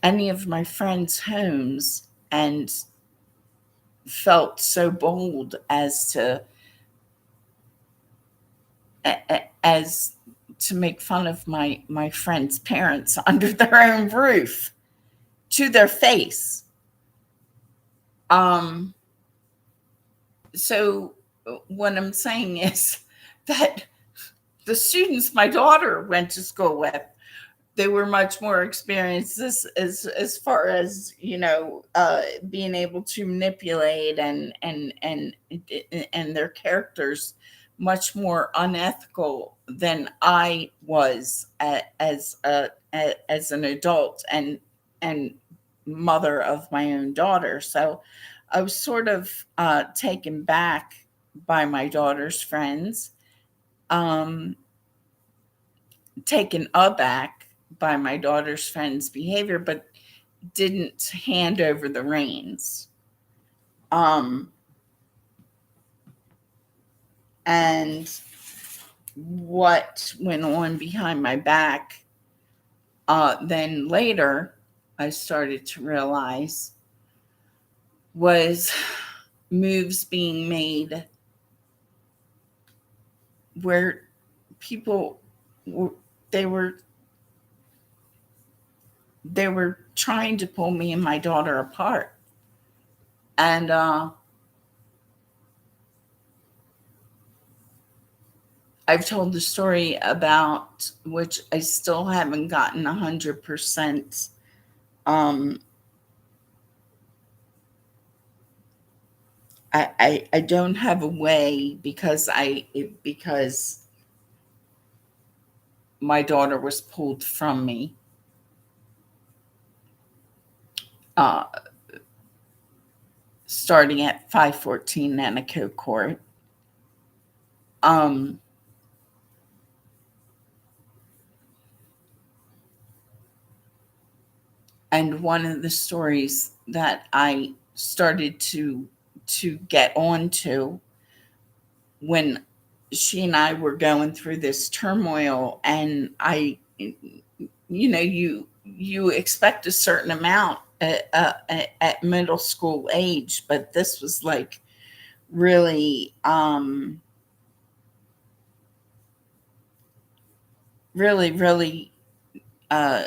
any of my friends' homes and felt so bold as to make fun of my friends' parents under their own roof to their face. Um, so what I'm saying is that the students my daughter went to school with, they were much more experienced as far as being able to manipulate and their characters much more unethical than I was as an adult and mother of my own daughter. So I was sort of taken back by my daughter's friends, um, taken aback by my daughter's friend's behavior, but didn't hand over the reins. Um, and what went on behind my back, then later I started to realize was moves being made where people were, they were they were trying to pull me and my daughter apart. And I've told the story about which I still haven't gotten 100%. Um, I don't have a way because my daughter was pulled from me. Uh, Starting at 514 Nanaco Court. Um, and one of the stories that I started to get onto when she and I were going through this turmoil, and you expect a certain amount at middle school age, but this was like really really uh,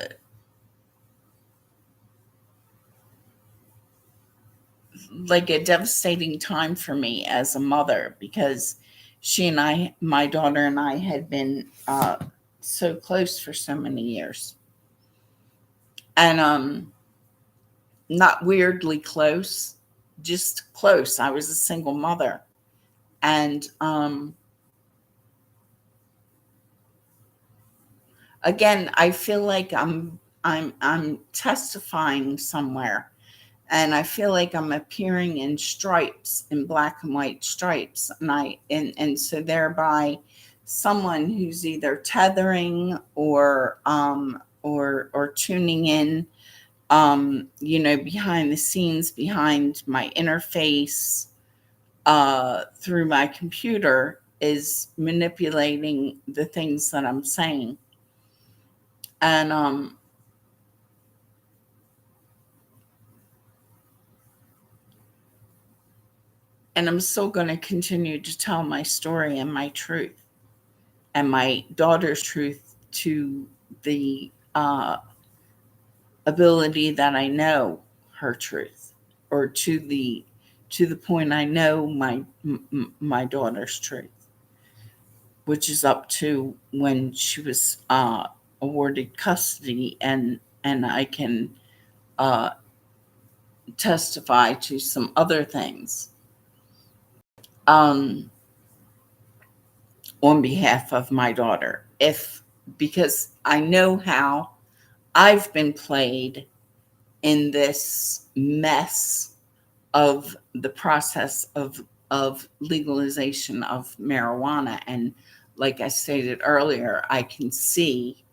like a devastating time for me as a mother because my daughter and I had been so close for so many years. And not weirdly close, just close. I was a single mother. And again, I feel like I'm testifying somewhere, and I feel like I'm appearing in stripes, in black and white stripes, and so thereby someone who's either tethering or tuning in, behind the scenes, behind my interface, through my computer, is manipulating the things that I'm saying. And And I'm still going to continue to tell my story and my truth and my daughter's truth to the ability that I know her truth, or to the point I know my daughter's truth, which is up to when she was awarded custody, and I can uh, testify to some other things um, on behalf of my daughter, if because I know how I've been played in this mess of the process of legalization of marijuana. And like I stated earlier, I can see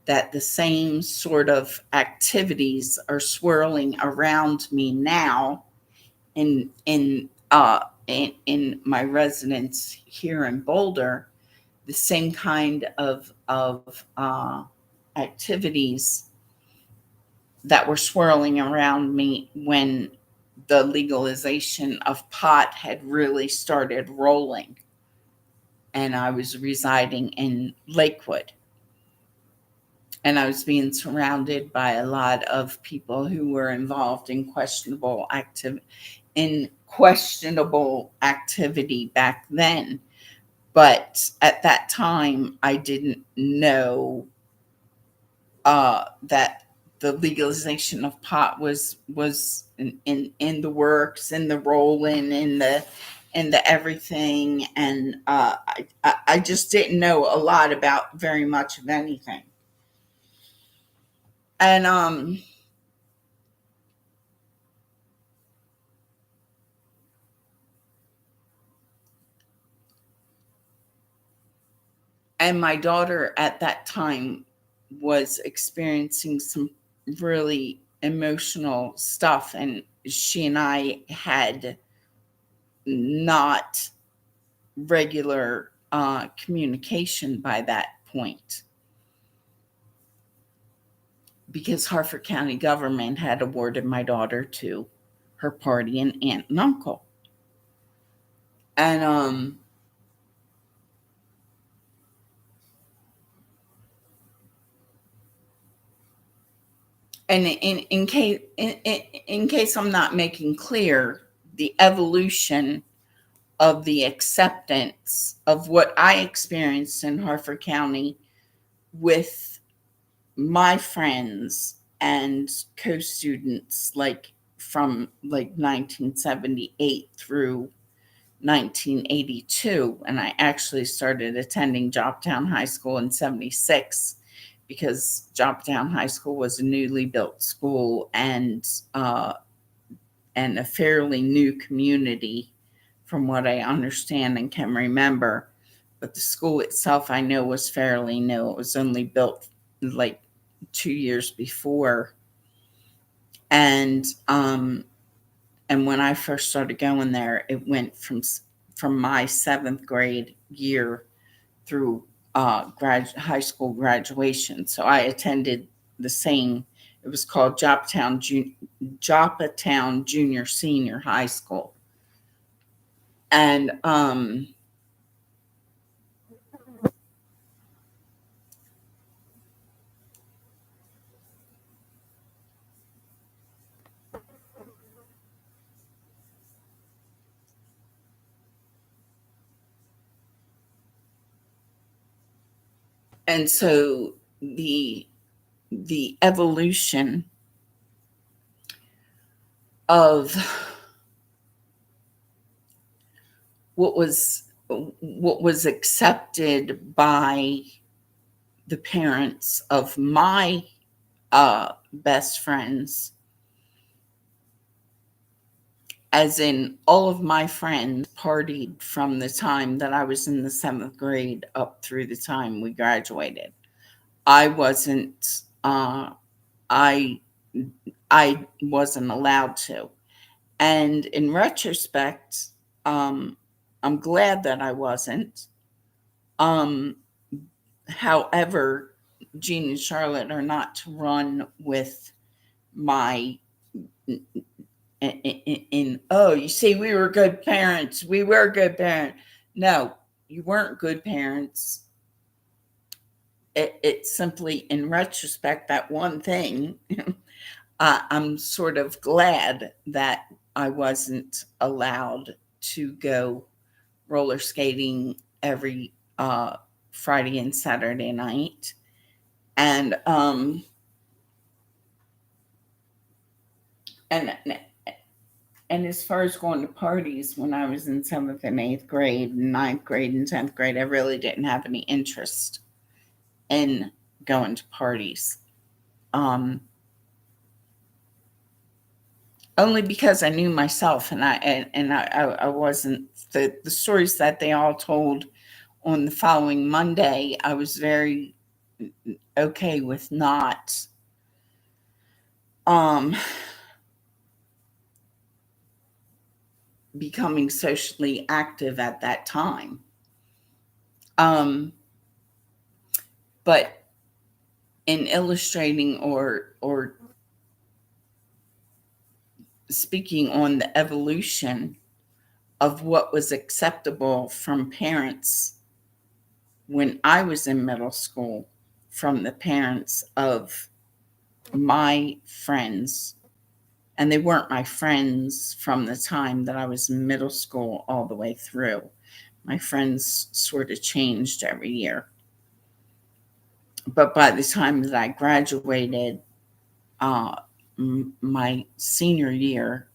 that the same sort of activities are swirling around me now in my residence here in Boulder. The same kind of activities that were swirling around me when the legalization of pot had really started rolling, and I was residing in Lakewood, and I was being surrounded by a lot of people who were involved in questionable activity back then. But at that time, I didn't know that the legalization of pot was in the works, in the rolling, in the everything, and I just didn't know a lot about very much of anything. And my daughter at that time was experiencing some really emotional stuff, and she and I had not regular communication by that point, because Harford County government had awarded my daughter to her party and aunt and uncle. And in case I'm not making clear, the evolution of the acceptance of what I experienced in Harford County with my friends and co-students, like from like 1978 through 1982. And I actually started attending Jopptown High School in 76, because Jopptown High School was a newly built school, and a fairly new community from what I understand and can remember. But the school itself, I know, was fairly new. It was only built like 2 years before. And when I first started going there, it went from my seventh grade year through high school graduation. So I attended the same. It was called Joppatown Junior Senior High School, and so the evolution of what was accepted by the parents of my best friends, as in all of my friends partied from the time that I was in the seventh grade up through the time we graduated. I wasn't. I I wasn't allowed to. And in retrospect, um, I'm glad that I wasn't. Um, However, Jean and Charlotte are not to run with my oh, you see, we were good parents. We were good parents. No, you weren't good parents. It's simply, in retrospect, that one thing. I'm sort of glad that I wasn't allowed to go roller skating every Friday and Saturday night. And and and as far as going to parties, when I was in 7th and 8th grade, ninth grade and 10th grade, I really didn't have any interest in going to parties. Um, Only because I knew myself, and I wasn't the stories that they all told on the following Monday. I was very okay with not um becoming socially active at that time. Um, but in illustrating or speaking on the evolution of what was acceptable from parents when I was in middle school, from the parents of my friends, and they weren't my friends from the time that I was in middle school all the way through. My friends sort of changed every year. But by the time that I graduated, uh, my senior year,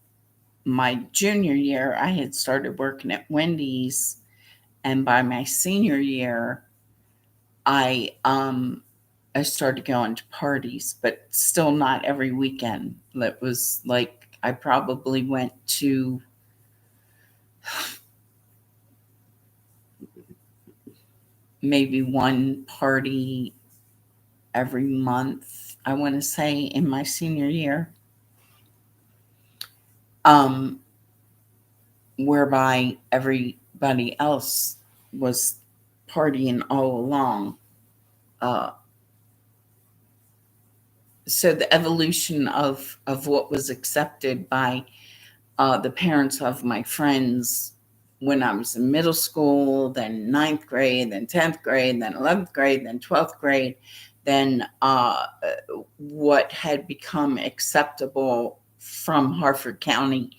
my junior year, I had started working at Wendy's, and by my senior year, I um, I started going to parties, but still not every weekend. It was like I probably went to maybe one party every month, I want to say, in my senior year. Um, whereby everybody else was partying all along. Uh, so the evolution of what was accepted by the parents of my friends when I was in middle school, then ninth grade, then 10th grade, then 11th grade, then 12th grade, then what had become acceptable from Harford County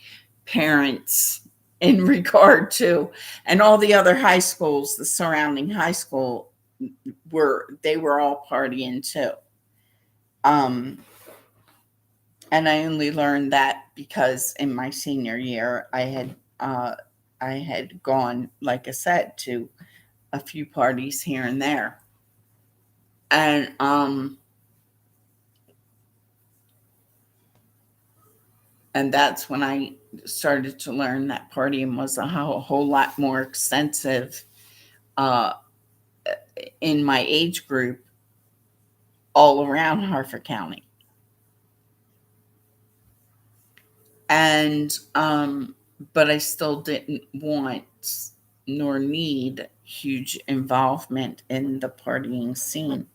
parents in regard to, and all the other high schools, the surrounding high school, they were all partying too. Um, and I only learned that because in my senior year, I had gone, like I said, to a few parties here and there, and that's when I started to learn that partying was whole lot more extensive uh, in my age group all around Harford County. And but I still didn't want nor need huge involvement in the partying scene.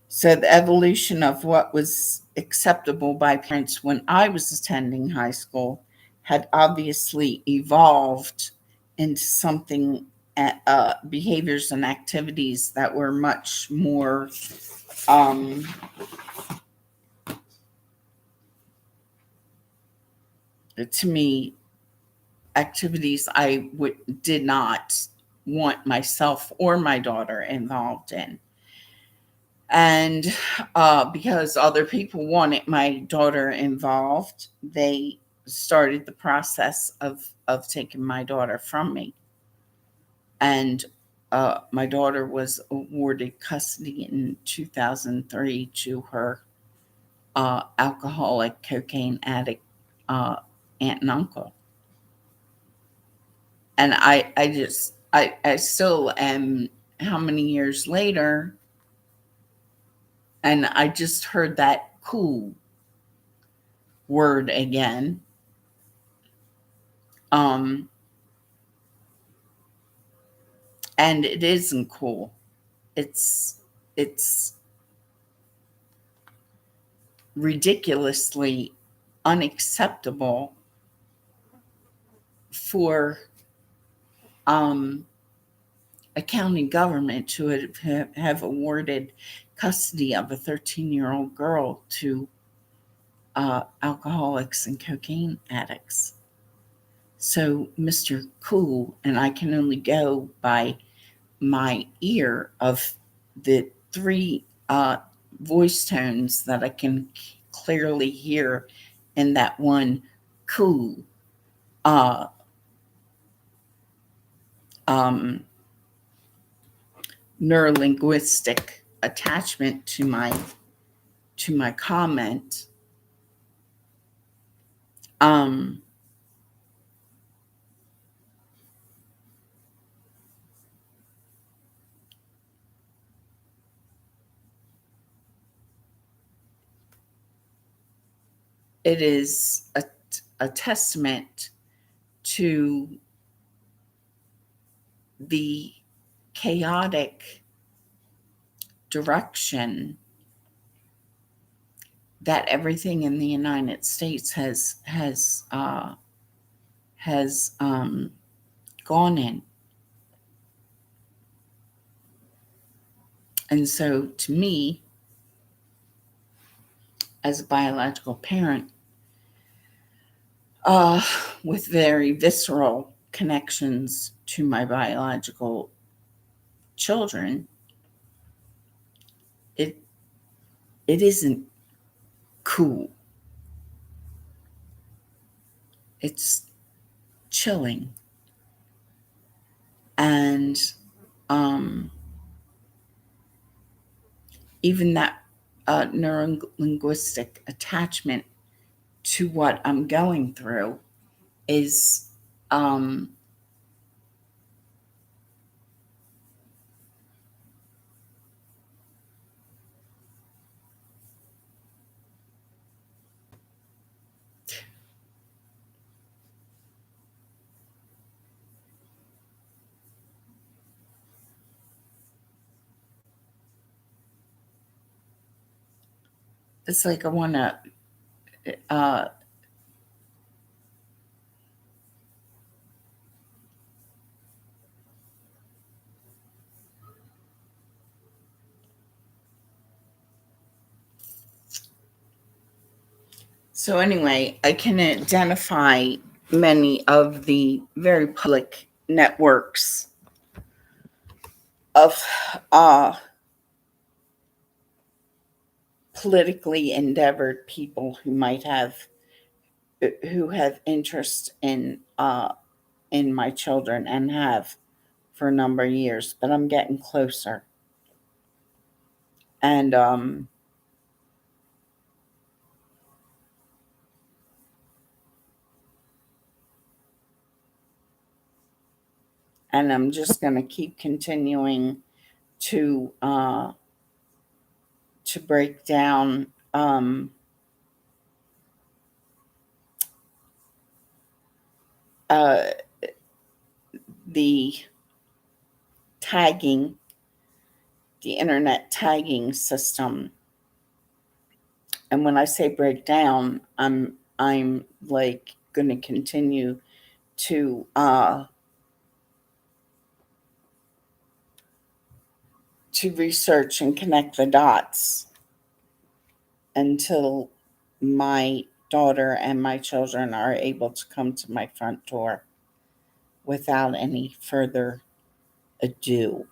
So the evolution of what was acceptable by parents when I was attending high school had obviously evolved into something, behaviors and activities that were much more um, to me, activities did not want myself or my daughter involved in. And because other people wanted my daughter involved, they started the process of taking my daughter from me. And my daughter was awarded custody in 2003 to her alcoholic, cocaine addict uh, aunt and uncle. And I still am, how many years later, and I just heard that cool word again. Um, and it isn't cool. It's ridiculously unacceptable for a county government to have awarded custody of a 13-year-old girl to alcoholics and cocaine addicts. So, Mr. Cool, and I can only go by my ear of the three voice tones that I can clearly hear in that one cool uh, um, neurolinguistic attachment to my comment. Um, it is a testament to the chaotic direction that everything in the United States has gone in. And so, to me, as a biological parent, with very visceral connections to my biological children, it isn't cool. It's chilling. And even that neurolinguistic attachment to what I'm going through is it's like I want to uh, so anyway, I can identify many of the very public networks of politically endeavored people who have interest in my children and have for a number of years, but I'm getting closer. And I'm just going to keep continuing to break down uh, the tagging, the internet tagging system. And when I say break down, I'm like going to continue to research and connect the dots until my daughter and my children are able to come to my front door without any further ado.